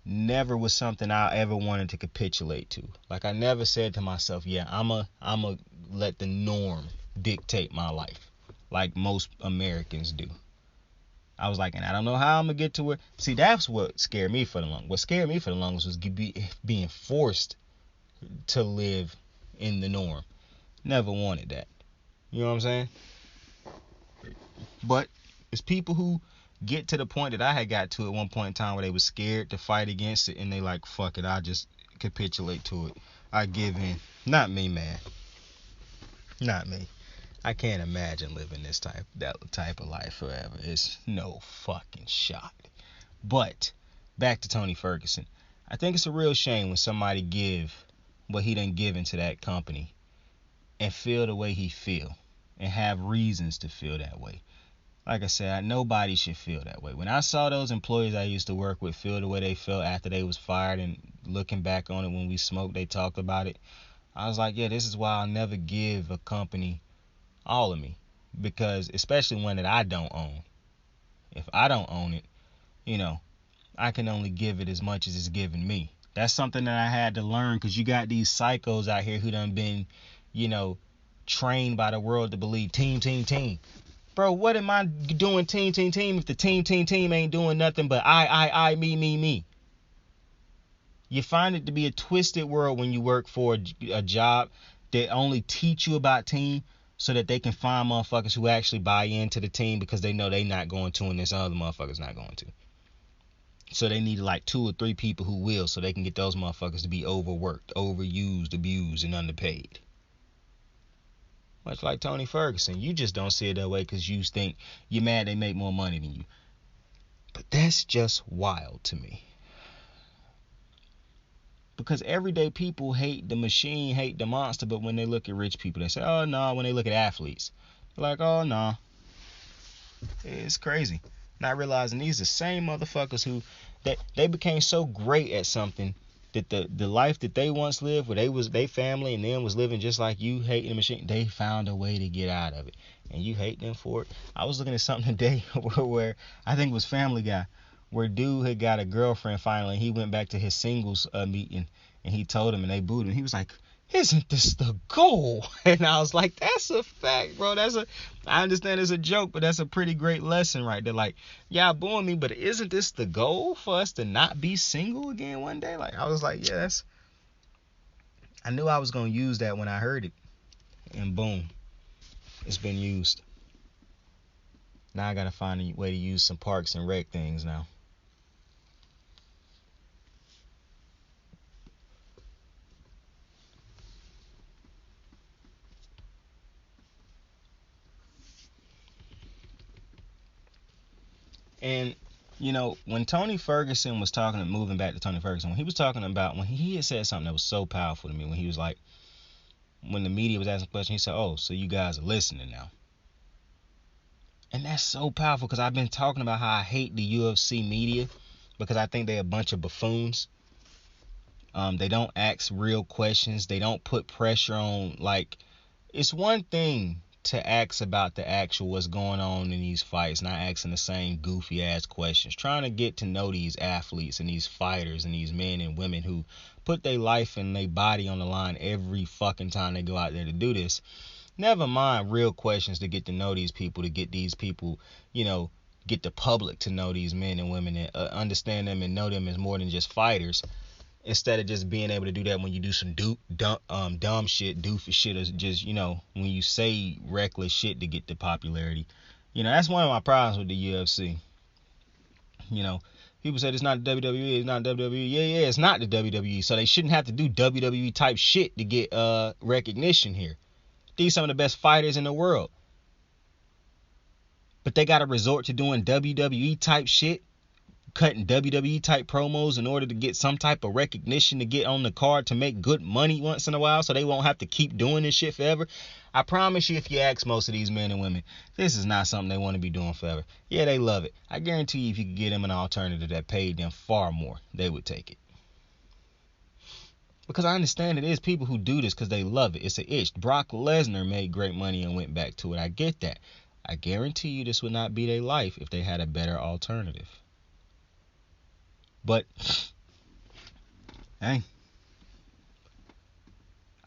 E: never was something I ever wanted to capitulate to. Like, I never said to myself, yeah, I'ma let the norm dictate my life like most Americans do. I was like, and I don't know how I'm gonna get to it. See, that's what scared me for the longest. What scared me for the longest was being forced to live in the norm. Never wanted that. You know what I'm saying? But it's people who get to the point that I had got to at one point in time, where they was scared to fight against it, and they like, fuck it, I just capitulate to it. I give in. Not me, man. Not me. I can't imagine living that type of life forever. It's no fucking shot. But back to Tony Ferguson. I think it's a real shame when somebody give what he done given to that company and feel the way he feel and have reasons to feel that way. Like I said, nobody should feel that way. When I saw those employees I used to work with feel the way they felt after they was fired, and looking back on it when we smoked, they talked about it, I was like, yeah, this is why I'll never give a company all of me, because especially one that I don't own. If I don't own it, I can only give it as much as it's giving me, That's something that I had to learn, because you got these psychos out here who done been, trained by the world to believe team, team, team. Bro, what am I doing team, team, team if the team, team, team ain't doing nothing but I, me, me, me? You find it to be a twisted world when you work for a job that only teach you about team so that they can find motherfuckers who actually buy into the team because they know they not going to and this other motherfucker's not going to. So they need like 2 or 3 people who will, so they can get those motherfuckers to be overworked, overused, abused, and underpaid. Much like Tony Ferguson. You just don't see it that way because you think you're mad they make more money than you. But that's just wild to me. Because everyday people hate the machine, hate the monster, but when they look at rich people, they say, oh, no. When they look at athletes, they're like, oh, no. It's crazy. Not realizing these are the same motherfuckers who, they became so great at something that the life that they once lived, where they family and them was living just like you, hating the machine, they found a way to get out of it. And you hate them for it. I was looking at something today where I think it was Family Guy, where dude had got a girlfriend finally. He went back to his singles meeting, and he told him, and they booed him. He was like, isn't this the goal? And I was like, that's a fact, bro. I understand it's a joke, but that's a pretty great lesson right there. Like, yeah, booing me, but isn't this the goal for us to not be single again one day? Like, I was like, yes. I knew I was going to use that when I heard it. And boom, it's been used. Now I got to find a way to use some Parks and Rec things now. And, when Tony Ferguson was moving back to Tony Ferguson, when he was talking about, when he had said something that was so powerful to me, when he was like, when the media was asking questions, he said, oh, so you guys are listening now. And that's so powerful, because I've been talking about how I hate the UFC media, because I think they're a bunch of buffoons. They don't ask real questions. They don't put pressure on, like, it's one thing to ask about the actual what's going on in these fights, not asking the same goofy ass questions, trying to get to know these athletes and these fighters and these men and women who put their life and their body on the line every fucking time they go out there to do this. Never mind real questions to get to know these people, to get these people, get the public to know these men and women and understand them and know them as more than just fighters. Instead of just being able to do that when you do some dumb shit, doofy shit, or just, when you say reckless shit to get the popularity. That's one of my problems with the UFC. People said it's not the WWE, it's not the WWE. Yeah, it's not the WWE. So they shouldn't have to do WWE type shit to get recognition here. These are some of the best fighters in the world. But they got to resort to doing WWE type shit, cutting WWE type promos in order to get some type of recognition, to get on the card, to make good money once in a while so they won't have to keep doing this shit forever. I promise you, if you ask most of these men and women, this is not something they want to be doing forever. Yeah, they love it. I guarantee you, if you could get them an alternative that paid them far more, they would take it. Because I understand it is people who do this because they love it. It's an itch. Brock Lesnar made great money and went back to it. I get that. I guarantee you this would not be their life if they had a better alternative. But, hey,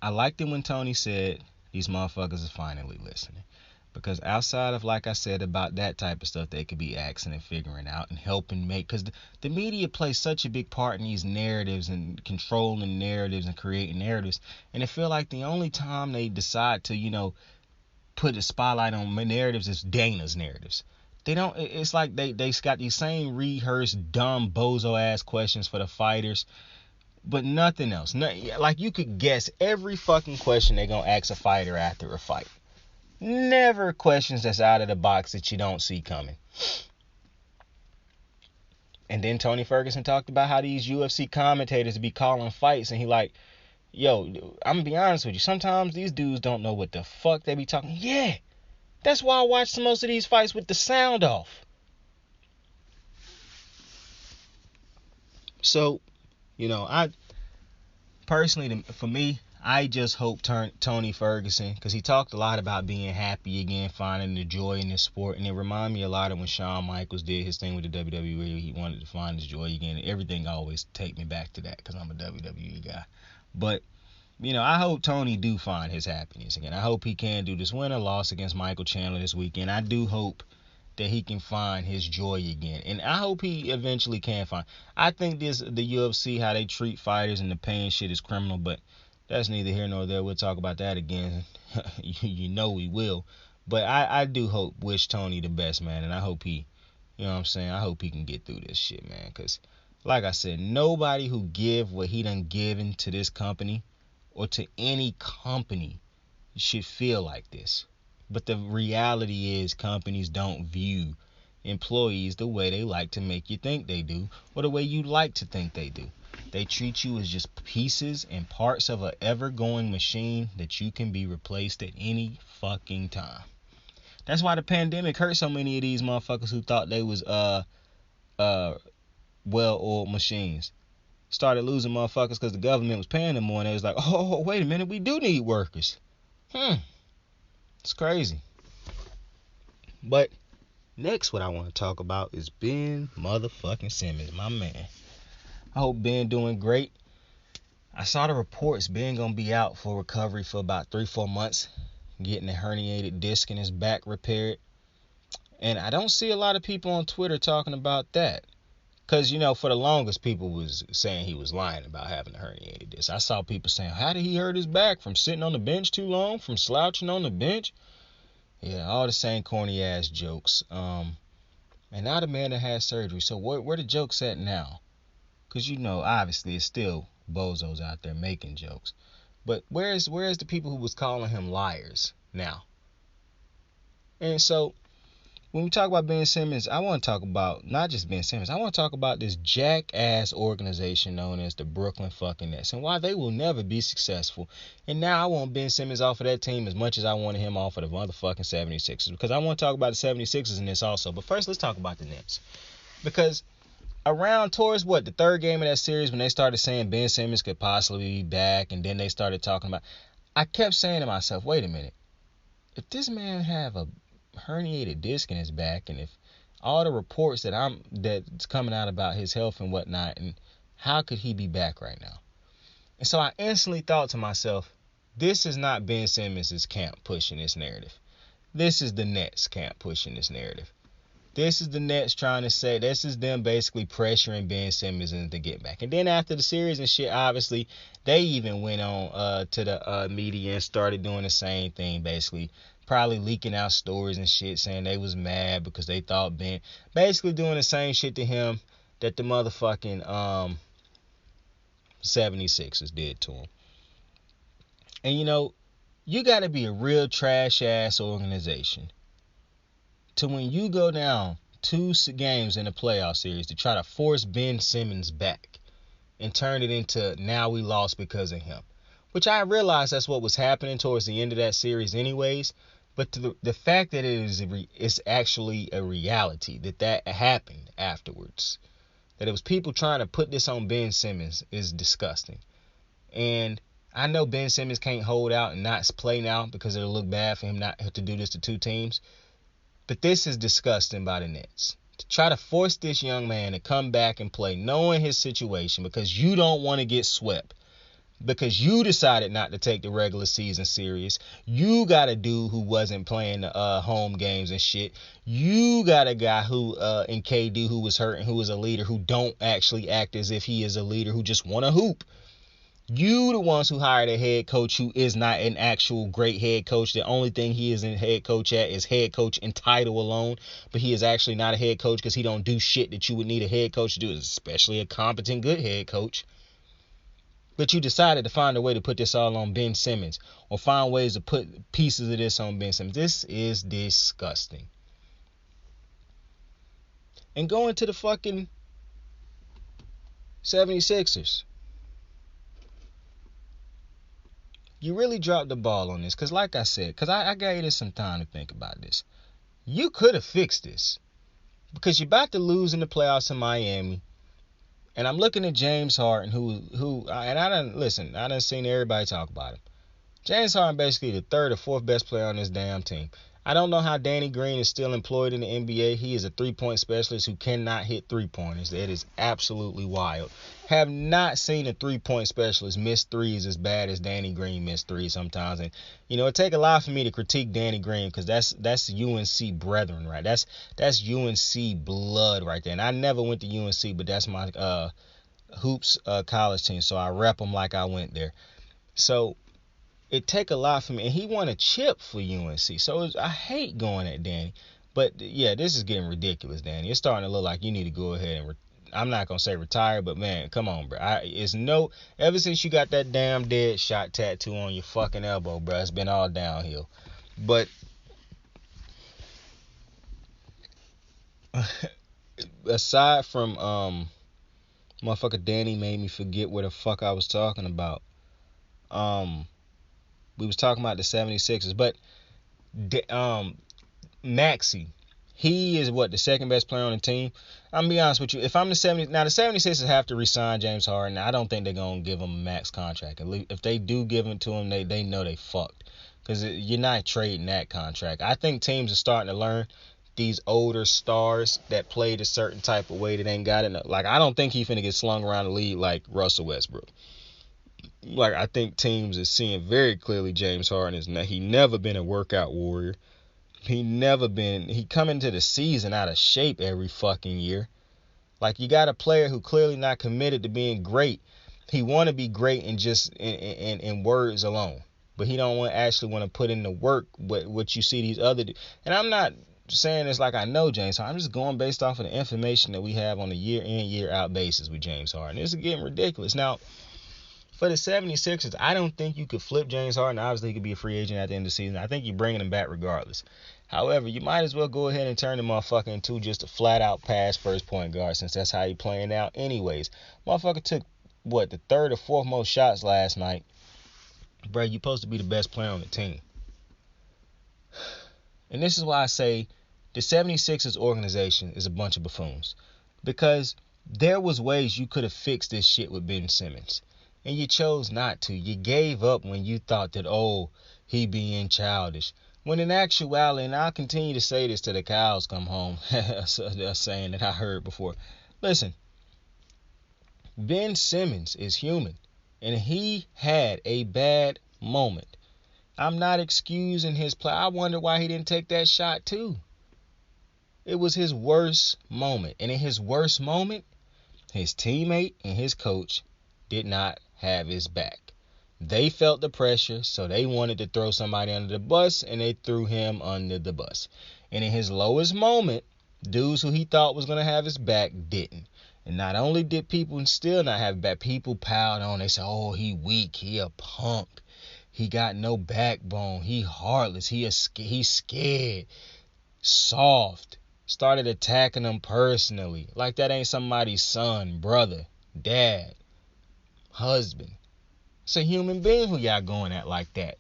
E: I liked it when Tony said these motherfuckers are finally listening. Because outside of, like I said, about that type of stuff they could be asking and figuring out and helping make, because the media plays such a big part in these narratives and controlling narratives and creating narratives. And I feel like the only time they decide to, put a spotlight on narratives is Dana's narratives. They don't, it's like they got these same rehearsed, dumb, bozo ass questions for the fighters, but nothing else. Like you could guess every fucking question they're gonna ask a fighter after a fight. Never questions that's out of the box that you don't see coming. And then Tony Ferguson talked about how these UFC commentators be calling fights, and he like, yo, I'm gonna be honest with you, sometimes these dudes don't know what the fuck they be talking. Yeah, that's why I watch most of these fights with the sound off. So, I personally, for me, I just hope Tony Ferguson, because he talked a lot about being happy again, finding the joy in this sport, and it reminded me a lot of when Shawn Michaels did his thing with the WWE. He wanted to find his joy again, and everything always take me back to that because I'm a WWE guy. But I hope Tony do find his happiness again. I hope he can do this. Win or loss against Michael Chandler this weekend, I do hope that he can find his joy again, and I hope he eventually can find. I think the UFC, how they treat fighters and the pain shit is criminal, but that's neither here nor there. We'll talk about that again. We will. But I do wish Tony the best, man. And I hope he, I hope he can get through this shit, man. Because, like I said, nobody who give what he done given to this company or to any company should feel like this. But the reality is companies don't view employees the way they like to make you think they do or the way you like to think they do. They treat you as just pieces and parts of an ever-going machine that you can be replaced at any fucking time. That's why the pandemic hurt so many of these motherfuckers who thought they was well-oiled machines. Started losing motherfuckers because the government was paying them more, and they was like, oh, wait a minute, we do need workers. It's crazy. But next, what I want to talk about is Ben motherfucking Simmons, my man. I hope Ben doing great. I saw the reports Ben gonna be out for recovery for about 3-4 months, getting a herniated disc in his back repaired. And I don't see a lot of people on Twitter talking about that. Because, for the longest, people was saying he was lying about having a herniated disc. I saw people saying, how did he hurt his back? From sitting on the bench too long? From slouching on the bench? Yeah, all the same corny ass jokes. And now the man that had surgery. So where the jokes at now? Because, obviously it's still bozos out there making jokes. But where's the people who was calling him liars now? And so when we talk about Ben Simmons, I want to talk about not just Ben Simmons. I want to talk about this jackass organization known as the Brooklyn fucking Nets and why they will never be successful. And now I want Ben Simmons off of that team as much as I wanted him off of the motherfucking 76ers, because I want to talk about the 76ers in this also. But first, let's talk about the Nets. Because around towards the third game of that series, when they started saying Ben Simmons could possibly be back, and then they started talking about, I kept saying to myself, wait a minute, if this man have a herniated disc in his back, and if all the reports that's coming out about his health and whatnot, and how could he be back right now? And so I instantly thought to myself, this is not Ben Simmons' camp pushing this narrative. This is the Nets camp pushing this narrative. This is the Nets trying to say, this is them basically pressuring Ben Simmons into get back. And then after the series and shit, obviously, they even went on to the media and started doing the same thing, basically. Probably leaking out stories and shit, saying they was mad because they thought Ben, basically doing the same shit to him that the motherfucking 76ers did to him. And you got to be a real trash ass organization to, when you go down 2 games in a playoff series, to try to force Ben Simmons back and turn it into now we lost because of him. Which I realize that's what was happening towards the end of that series anyways. But the fact that it's actually a reality that happened afterwards, that it was people trying to put this on Ben Simmons, is disgusting. And I know Ben Simmons can't hold out and not play now because it'll look bad for him not to do this to 2 teams. But this is disgusting by the Nets. To try to force this young man to come back and play knowing his situation because you don't want to get swept. Because you decided not to take the regular season serious. You got a dude who wasn't playing the home games and shit. You got a guy who in KD who was hurt and who was a leader, who don't actually act as if he is a leader, who just want to hoop. You the ones who hired a head coach who is not an actual great head coach. The only thing he is in head coach at is head coach in title alone. But he is actually not a head coach because he don't do shit that you would need a head coach to do, especially a competent, good head coach. But you decided to find a way to put this all on Ben Simmons, or find ways to put pieces of this on Ben Simmons. This is disgusting. And going to the fucking 76ers. You really dropped the ball on this. Because like I said, I gave you some time to think about this. You could have fixed this. Because you're about to lose in the playoffs in Miami. And I'm looking at James Harden, and I done seen everybody talk about him. James Harden basically the third or fourth best player on this damn team. I don't know how Danny Green is still employed in the NBA. He is a three-point specialist who cannot hit three-pointers. It is absolutely wild. Have not seen a three-point specialist miss threes as bad as Danny Green missed threes sometimes. And, it take a lot for me to critique Danny Green because that's UNC brethren, right? That's UNC blood right there. And I never went to UNC, but that's my hoops college team, so I rep them like I went there. So it take a lot for me, and he won a chip for UNC. So I hate going at Danny, but yeah, this is getting ridiculous, Danny. It's starting to look like you need to go ahead and I'm not gonna say retire, but man, come on, bro. Ever since you got that damn dead shot tattoo on your fucking elbow, bro, it's been all downhill. But aside from motherfucker Danny made me forget what the fuck I was talking about. We was talking about the 76ers, but Maxey, he is the second best player on the team. I'm gonna be honest with you. If I'm the 76ers have to re-sign James Harden. I don't think they're gonna give him a max contract. If they do give it to him, they know they fucked, because you're not trading that contract. I think teams are starting to learn these older stars that played a certain type of way that ain't got it. Like, I don't think he finna get slung around the league like Russell Westbrook. Like, I think teams are seeing very clearly James Harden he never been a workout warrior. He come into the season out of shape every fucking year. Like, you got a player who clearly not committed to being great. He want to be great in just in words alone, but he don't actually want to put in the work. What you see these other, and I'm not saying this like I know James Harden. I'm just going based off of the information that we have on a year in, year out basis with James Harden. This is getting ridiculous. Now, for the 76ers, I don't think you could flip James Harden. Obviously, he could be a free agent at the end of the season. I think you're bringing him back regardless. However, you might as well go ahead and turn the motherfucker into just a flat-out pass first point guard, since that's how he playing now anyways. Motherfucker took, the third or fourth most shots last night. Bro, you're supposed to be the best player on the team. And this is why I say the 76ers organization is a bunch of buffoons. Because there was ways you could have fixed this shit with Ben Simmons. And you chose not to. You gave up when you thought that, he being childish. When in actuality, and I'll continue to say this till the cows come home, a saying that I heard before. Listen, Ben Simmons is human, and he had a bad moment. I'm not excusing his play. I wonder why he didn't take that shot too. It was his worst moment. And in his worst moment, his teammate and his coach did not have his back. They felt the pressure, so they wanted to throw somebody under the bus, and they threw him under the bus. And in his lowest moment, dudes who he thought was going to have his back didn't. And not only did people still not have back, people piled on. They said, he weak, he a punk, he got no backbone, he heartless, he's scared, soft. Started attacking him personally. Like that ain't somebody's son, brother, dad, husband. It's a human being who y'all going at like that.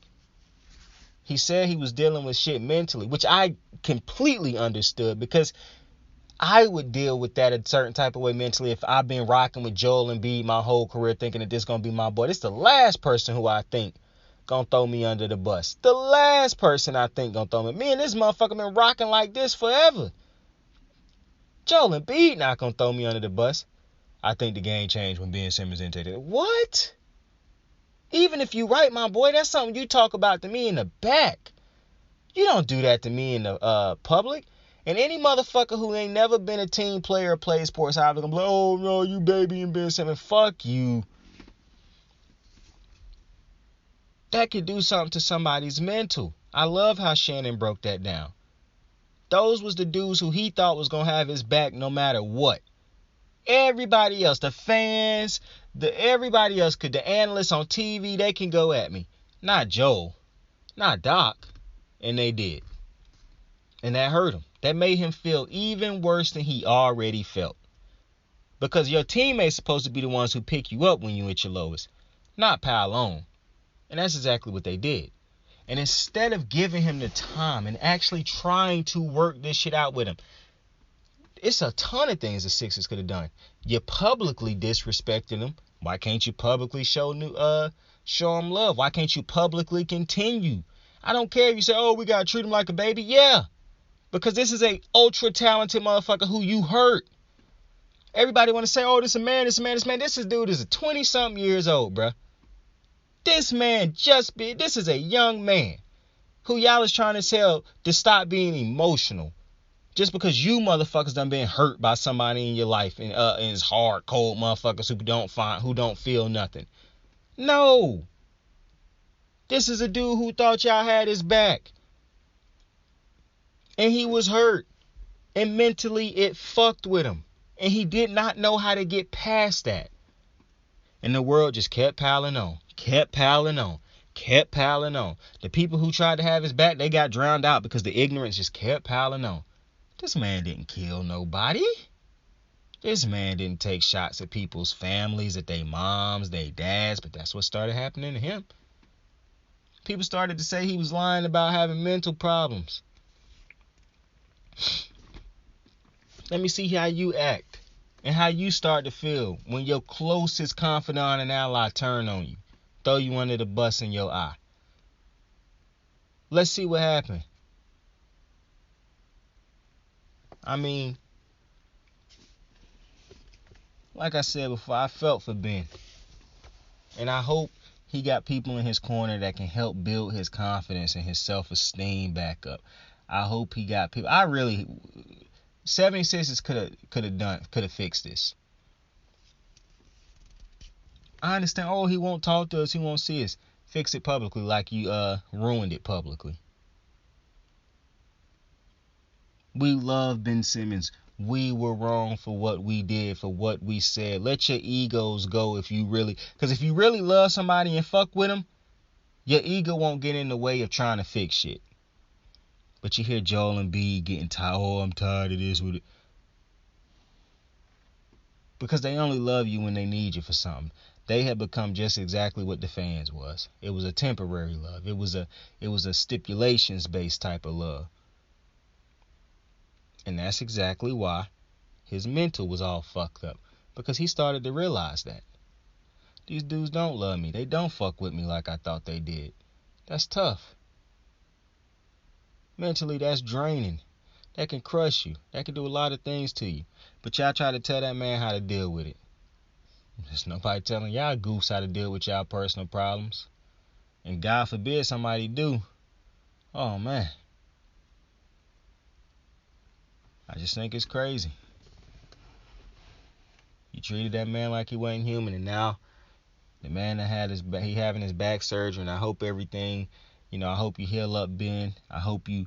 E: He said he was dealing with shit mentally, which I completely understood, because I would deal with that a certain type of way mentally if I've been rocking with Joel Embiid my whole career thinking that this going to be my boy. This the last person who I think going to throw me under the bus. The last person I think going to throw me. Me and this motherfucker been rocking like this forever. Joel Embiid not going to throw me under the bus. I think the game changed when Ben Simmons didn't take it. What? Even if you right, my boy, that's something you talk about to me in the back. You don't do that to me in the public. And any motherfucker who ain't never been a team player or played sports, I'm gonna be like, oh no, you baby and Ben Simmons. Fuck you. That could do something to somebody's mental. I love how Shannon broke that down. Those was the dudes who he thought was gonna have his back no matter what. Everybody else, the fans, everybody else the analysts on TV, they can go at me. Not Joel, not Doc. And they did. And that hurt him. That made him feel even worse than he already felt. Because your teammates supposed to be the ones who pick you up when you at your lowest, not pile on. And that's exactly what they did. And instead of giving him the time and actually trying to work this shit out with him, It's a ton of things the Sixers could have done. You publicly disrespected them. Why can't you publicly show them love? Why can't you publicly continue? I don't care if you say, oh, we gotta treat him like a baby. Yeah, because this is a ultra talented motherfucker who you hurt. Everybody want to say, oh, this a man, this a man, this man. This dude is a 20-something years old, bruh. This man this is a young man who y'all is trying to tell to stop being emotional. Just because you motherfuckers done been hurt by somebody in your life and it's hard, cold motherfuckers who don't feel nothing. No. This is a dude who thought y'all had his back. And he was hurt. And mentally it fucked with him. And he did not know how to get past that. And the world just kept piling on. Kept piling on. Kept piling on. The people who tried to have his back, they got drowned out because the ignorance just kept piling on. This man didn't kill nobody. This man didn't take shots at people's families, at their moms, their dads, but that's what started happening to him. People started to say he was lying about having mental problems. Let me see how you act and how you start to feel when your closest confidant and ally turn on you, throw you under the bus in your eye. Let's see what happened. I mean, like I said before, I felt for Ben. And I hope he got people in his corner that can help build his confidence and his self-esteem back up. I hope he got people. 76ers could have fixed this. I understand, oh, he won't talk to us, he won't see us. Fix it publicly like you ruined it publicly. We love Ben Simmons. We were wrong for what we did, for what we said. Let your egos go because if you really love somebody and fuck with them, your ego won't get in the way of trying to fix shit. But you hear Joel and B getting tired. Oh, I'm tired of this with it. Because they only love you when they need you for something. They have become just exactly what the fans was. It was a temporary love. It was a stipulations based type of love. And that's exactly why his mental was all fucked up. Because he started to realize that. These dudes don't love me. They don't fuck with me like I thought they did. That's tough. Mentally, that's draining. That can crush you. That can do a lot of things to you. But y'all try to tell that man how to deal with it. There's nobody telling y'all goofs how to deal with y'all personal problems. And God forbid somebody do. Oh, man. I just think it's crazy. You treated that man like he wasn't human, and now the man that had he having his back surgery, and I hope everything, I hope you heal up, Ben. I hope you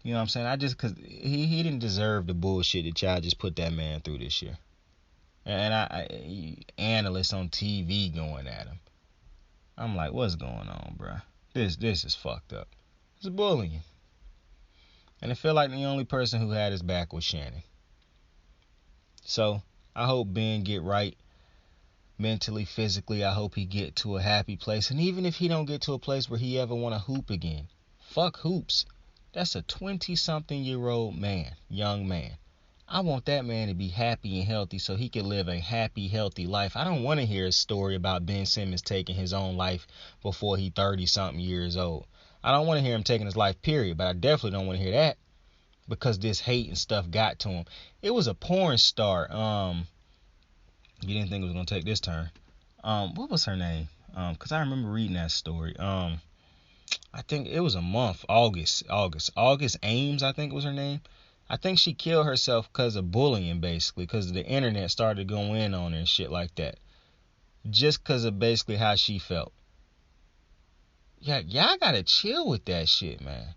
E: know what I'm saying? Because he didn't deserve the bullshit that y'all just put that man through this year. And analysts on TV going at him. I'm like, what's going on, bro? This is fucked up. It's bullying. And I feel like the only person who had his back was Shannon. So, I hope Ben get right mentally, physically. I hope he get to a happy place. And even if he don't get to a place where he ever want to hoop again, fuck hoops. That's a 20-something-year-old man, young man. I want that man to be happy and healthy so he can live a happy, healthy life. I don't want to hear a story about Ben Simmons taking his own life before he 30-something years old. I don't want to hear him taking his life, period, but I definitely don't want to hear that because this hate and stuff got to him. It was a porn star. You didn't think it was going to take this turn. What was her name? Because I remember reading that story. I think it was a month, August Ames, I think was her name. I think she killed herself because of bullying, basically, because the internet started going in on her and shit like that. Just because of basically how she felt. Yeah, y'all gotta chill with that shit, man.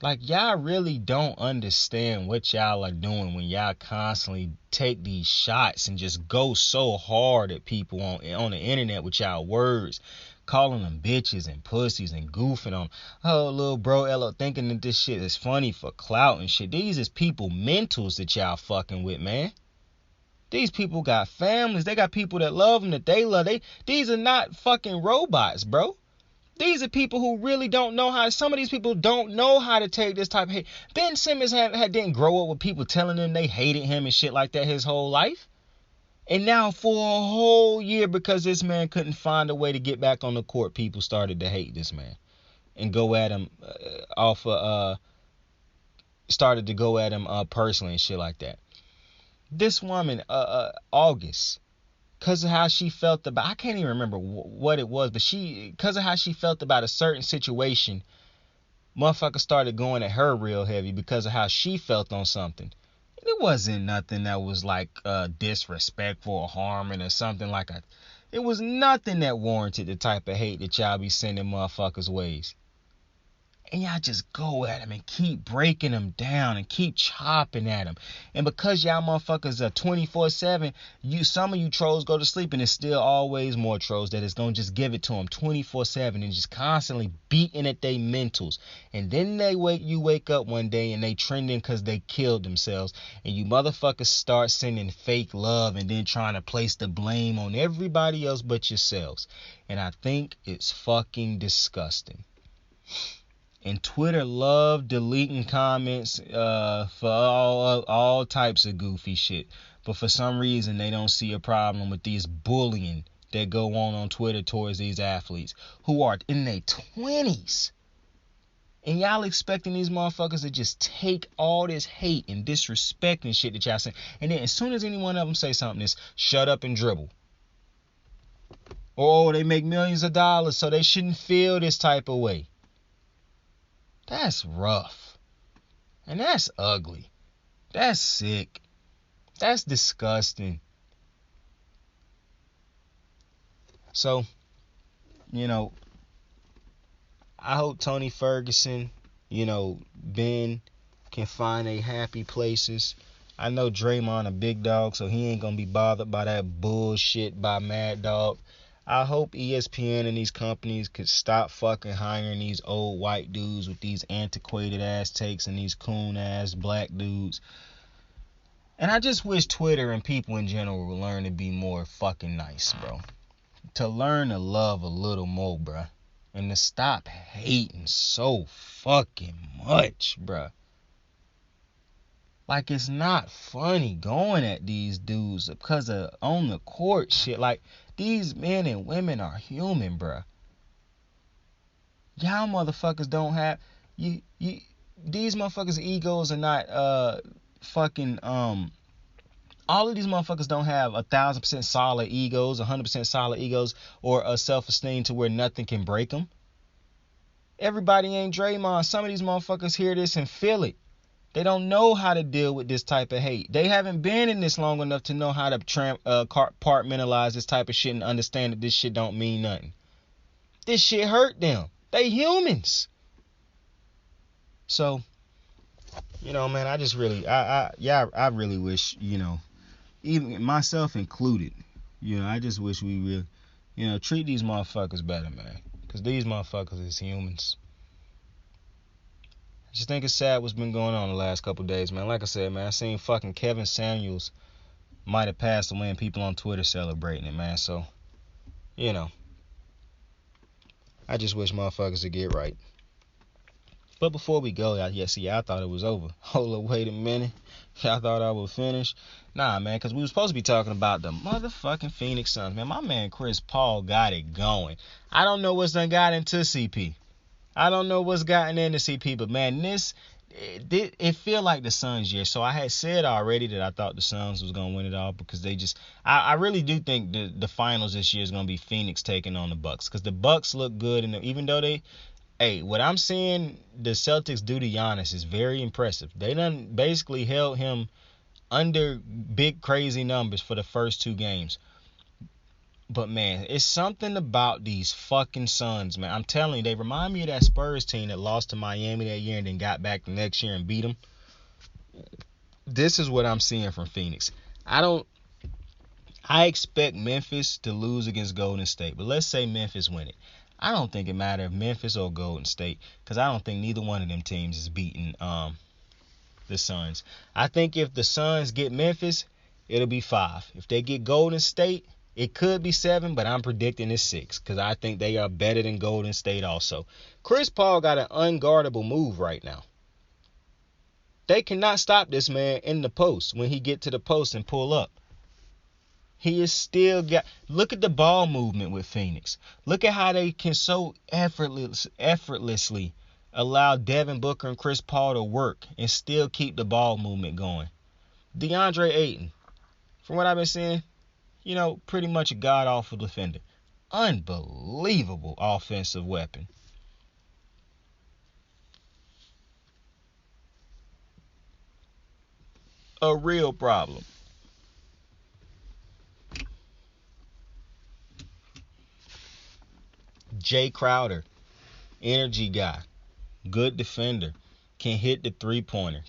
E: Like, y'all really don't understand what y'all are doing when y'all constantly take these shots and just go so hard at people on the internet with y'all words, calling them bitches and pussies and goofing on, oh, little bro, Ella, thinking that this shit is funny for clout and shit. These is people mentals that y'all fucking with, man. These people got families. They got people that love them, that they love. These are not fucking robots, bro. These are people who really don't know how. Some of these people don't know how to take this type of hate. Ben Simmons didn't grow up with people telling him they hated him and shit like that his whole life. And now for a whole year, because this man couldn't find a way to get back on the court, people started to hate this man and go at him started to go at him personally and shit like that. This woman, August, because of how she felt about, I can't even remember what it was, but because of how she felt about a certain situation, motherfucker started going at her real heavy because of how she felt on something. And it wasn't nothing that was like disrespectful or harming or something like that. It was nothing that warranted the type of hate that y'all be sending motherfuckers' ways. And y'all just go at him and keep breaking him down and keep chopping at him. And because y'all motherfuckers are 24/7, some of you trolls go to sleep and there's still always more trolls that is going to just give it to them 24/7 and just constantly beating at their mentals. And then you wake up one day and they trending because they killed themselves. And you motherfuckers start sending fake love and then trying to place the blame on everybody else but yourselves. And I think it's fucking disgusting. And Twitter love deleting comments for all types of goofy shit. But for some reason, they don't see a problem with these bullying that go on Twitter towards these athletes who are in their 20s. And y'all expecting these motherfuckers to just take all this hate and disrespect and shit that y'all say. And then as soon as any one of them say something, it's shut up and dribble. Or they make millions of dollars, so they shouldn't feel this type of way. That's rough. And that's ugly. That's sick. That's disgusting. So, I hope Tony Ferguson, Ben can find a happy places. I know Draymond a big dog, so he ain't gonna be bothered by that bullshit by Mad Dog. I hope ESPN and these companies could stop fucking hiring these old white dudes with these antiquated ass takes and these coon ass black dudes. And I just wish Twitter and people in general would learn to be more fucking nice, bro. To learn to love a little more, bro. And to stop hating so fucking much, bro. Like, it's not funny going at these dudes because of on the court shit. Like, these men and women are human, bruh. Y'all motherfuckers don't have these motherfuckers' egos are not fucking all of these motherfuckers don't have 1,000% solid egos, 100% solid egos, or a self-esteem to where nothing can break them. Everybody ain't Draymond. Some of these motherfuckers hear this and feel it. They don't know how to deal with this type of hate. They haven't been in this long enough to know how to compartmentalize this type of shit and understand that this shit don't mean nothing. This shit hurt them. They humans. So, man, I just really, I really wish, even myself included, I just wish we will, treat these motherfuckers better, man. Because these motherfuckers is humans. I just think it's sad what's been going on the last couple days, man. Like I said, man, I seen fucking Kevin Samuels might have passed away and people on Twitter celebrating it, man. So, I just wish motherfuckers would get right. But before we go, I thought it was over. Hold up, wait a minute. Y'all thought I was finished? Nah, man, because we were supposed to be talking about the motherfucking Phoenix Suns. Man, my man Chris Paul got it going. I don't know what's done got into CP. I don't know what's gotten into CP, but man, it feel like the Suns year. So I had said already that I thought the Suns was going to win it all because I really do think the finals this year is going to be Phoenix taking on the Bucks because the Bucks look good. And even though what I'm seeing the Celtics do to Giannis is very impressive. They done basically held him under big crazy numbers for the first two games. But, man, it's something about these fucking Suns, man. I'm telling you, they remind me of that Spurs team that lost to Miami that year and then got back the next year and beat them. This is what I'm seeing from Phoenix. I expect Memphis to lose against Golden State. But let's say Memphis win it. I don't think it matters if Memphis or Golden State because I don't think neither one of them teams is beating the Suns. I think if the Suns get Memphis, it'll be 5. If they get Golden State, It could be 7, but I'm predicting it's 6 because I think they are better than Golden State also. Chris Paul got an unguardable move right now. They cannot stop this man in the post when he get to the post and pull up. He is still got. Look at the ball movement with Phoenix. Look at how they can so effortlessly allow Devin Booker and Chris Paul to work and still keep the ball movement going. DeAndre Ayton, from what I've been seeing, pretty much a god-awful defender. Unbelievable offensive weapon. A real problem. Jay Crowder, energy guy, good defender, can hit the three-pointer.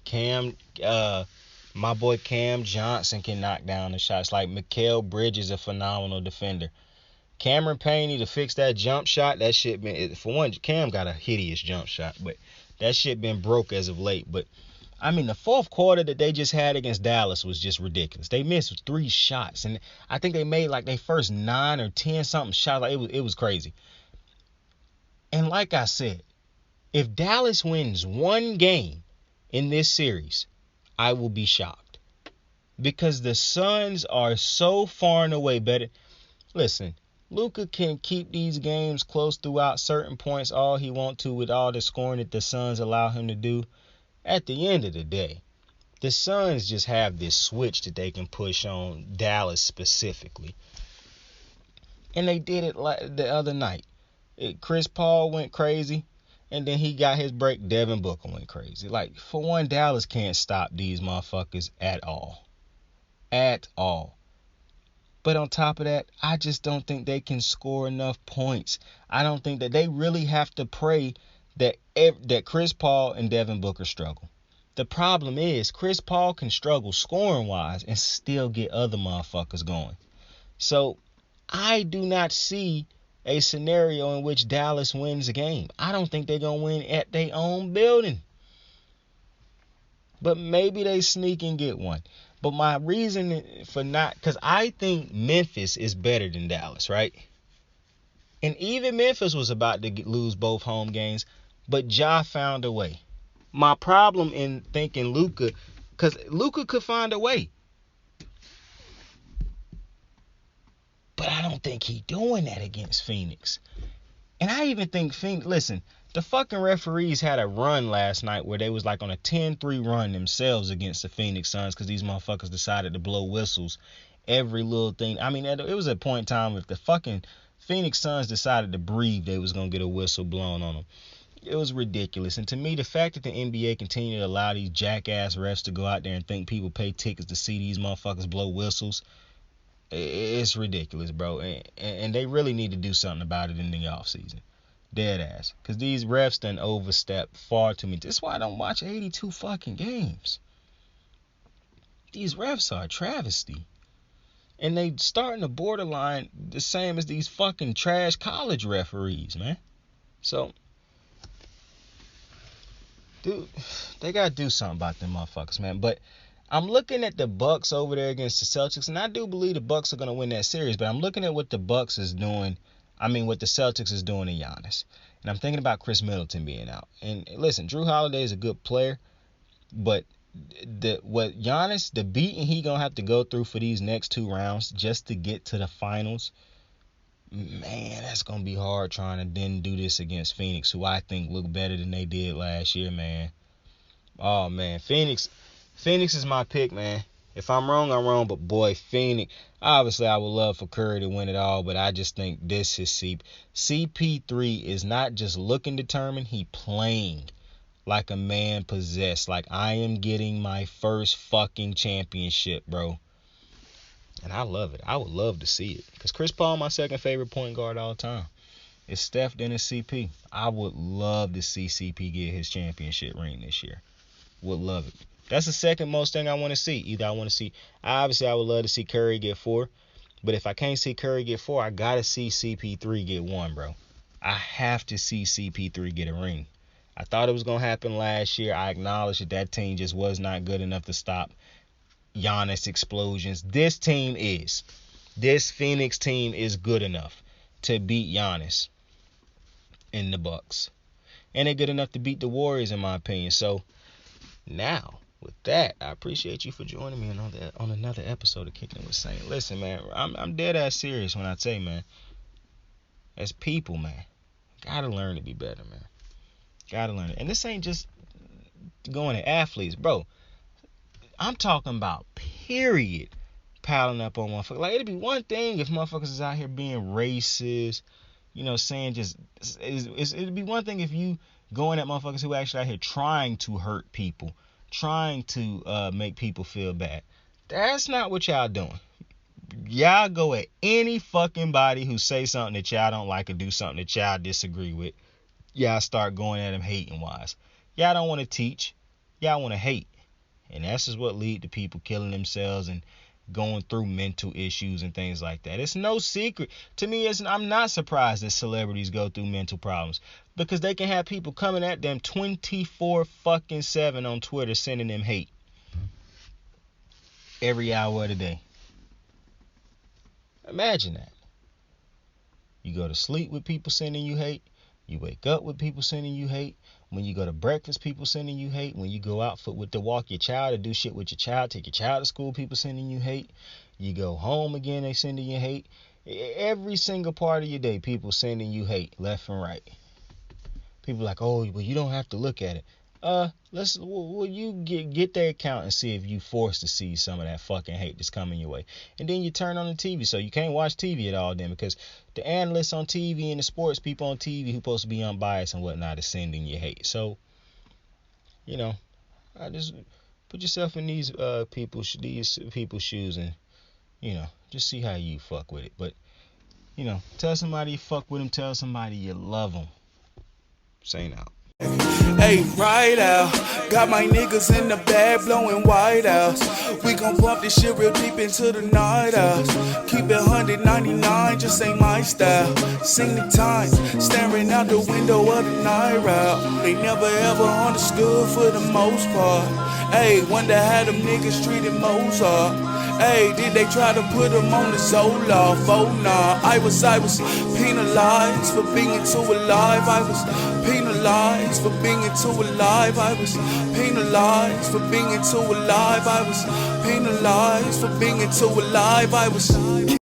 E: My boy Cam Johnson can knock down the shots. Like Mikal Bridges, a phenomenal defender. Cameron Payne need to fix that jump shot. That shit been, for one, Cam got a hideous jump shot, but that shit been broke as of late. But I mean, the fourth quarter that they just had against Dallas was just ridiculous. They missed 3 shots, and I think they made like their first 9 or 10 something shots. Like it was crazy. And like I said, if Dallas wins 1 game in this series, I will be shocked. Because the Suns are so far and away better. Listen, Luka can keep these games close throughout certain points all he wants to with all the scoring that the Suns allow him to do. At the end of the day, the Suns just have this switch that they can push on Dallas specifically. And they did it like the other night. Chris Paul went crazy, and then he got his break. Devin Booker went crazy. Like, for one, Dallas can't stop these motherfuckers at all. At all. But on top of that, I just don't think they can score enough points. I don't think that they really have to pray that Chris Paul and Devin Booker struggle. The problem is Chris Paul can struggle scoring-wise and still get other motherfuckers going. So I do not see a scenario in which Dallas wins a game. I don't think they're going to win at their own building. But maybe they sneak and get one. But my reason for not, because I think Memphis is better than Dallas, right? And even Memphis was about to lose both home games, but Ja found a way. My problem in thinking Luka, because Luka could find a way. But I don't think he's doing that against Phoenix. And I even think Phoenix, listen, the fucking referees had a run last night where they was like on a 10-3 run themselves against the Phoenix Suns because these motherfuckers decided to blow whistles every little thing. I mean, it was a point in time if the fucking Phoenix Suns decided to breathe, they was going to get a whistle blown on them. It was ridiculous. And to me, the fact that the NBA continued to allow these jackass refs to go out there and think people pay tickets to see these motherfuckers blow whistles, it's ridiculous, bro. And they really need to do something about it in the offseason. Dead ass. Because these refs done overstep far too many. That's why I don't watch 82 fucking games. These refs are a travesty. And they starting to borderline the same as these fucking trash college referees, man. So, dude, they got to do something about them motherfuckers, man. But I'm looking at the Bucks over there against the Celtics, and I do believe the Bucks are going to win that series, but I'm looking at what the Bucks is doing, what the Celtics is doing to Giannis. And I'm thinking about Chris Middleton being out. And listen, Drew Holiday is a good player, but the beating he going to have to go through for these next 2 rounds just to get to the finals, man, that's going to be hard trying to then do this against Phoenix, who I think look better than they did last year, man. Oh, man, Phoenix is my pick, man. If I'm wrong, I'm wrong. But, boy, Phoenix, obviously I would love for Curry to win it all. But I just think this is CP3 is not just looking determined. He playing like a man possessed. Like, I am getting my first fucking championship, bro. And I love it. I would love to see it. Because Chris Paul, my second favorite point guard all time. It's Steph, then it's CP. I would love to see CP get his championship ring this year. Would love it. That's the second most thing I want to see. Either I want to see, obviously I would love to see Curry get 4. But if I can't see Curry get 4, I got to see CP3 get 1, bro. I have to see CP3 get a ring. I thought it was going to happen last year. I acknowledge that team just was not good enough to stop Giannis explosions. This team is. this Phoenix team is good enough to beat Giannis in the Bucks. And they're good enough to beat the Warriors, in my opinion. So now, with that, I appreciate you for joining me on another episode of Kickin' with Saint. Listen, man, I'm dead ass serious when I say, man, as people, man, gotta learn to be better, man. Gotta learn it. And this ain't just going to athletes, bro. I'm talking about period. Piling up on motherfuckers. Like, it'd be one thing if motherfuckers is out here being racist, saying just, it'd be one thing if you going at motherfuckers who actually out here trying to hurt people, trying to make people feel bad. That's not what y'all doing. Y'all go at any fucking body who say something that y'all don't like or do something that y'all disagree with. Y'all start going at them hating wise. Y'all don't want to teach. Y'all want to hate. And that's just what lead to people killing themselves and going through mental issues and things like that. It's no secret. To me, I'm not surprised that celebrities go through mental problems because they can have people coming at them 24/7 on Twitter sending them hate every hour of the day. Imagine that. You go to sleep with people sending you hate. You wake up with people sending you hate. When you go to breakfast, people sending you hate. When you go out to walk your child or do shit with your child, take your child to school, people sending you hate. You go home again, they sending you hate. Every single part of your day, people sending you hate left and right. People like, oh, well, you don't have to look at it. You get their account and see if you forced to see some of that fucking hate that's coming your way. And then you turn on the TV, so you can't watch TV at all then because the analysts on TV and the sports people on TV who supposed to be unbiased and whatnot is sending you hate. So, I just put yourself in these people's shoes and, just see how you fuck with it. But, tell somebody you fuck with them, tell somebody you love them. Saying out.
B: Hey, right out. Got my niggas in the bag blowing white out. We gon' bump this shit real deep into the night out. Keep it 199, just ain't my style. Sing the time, staring out the window of the night route. They never ever understood for the most part. Hey, wonder how them niggas treated Mozart. Hey, did they try to put him on the Zoloft? Oh nah, I was penalized for being too alive. I was penalized for being too alive. I was penalized for being too alive. I was penalized for being too alive. I was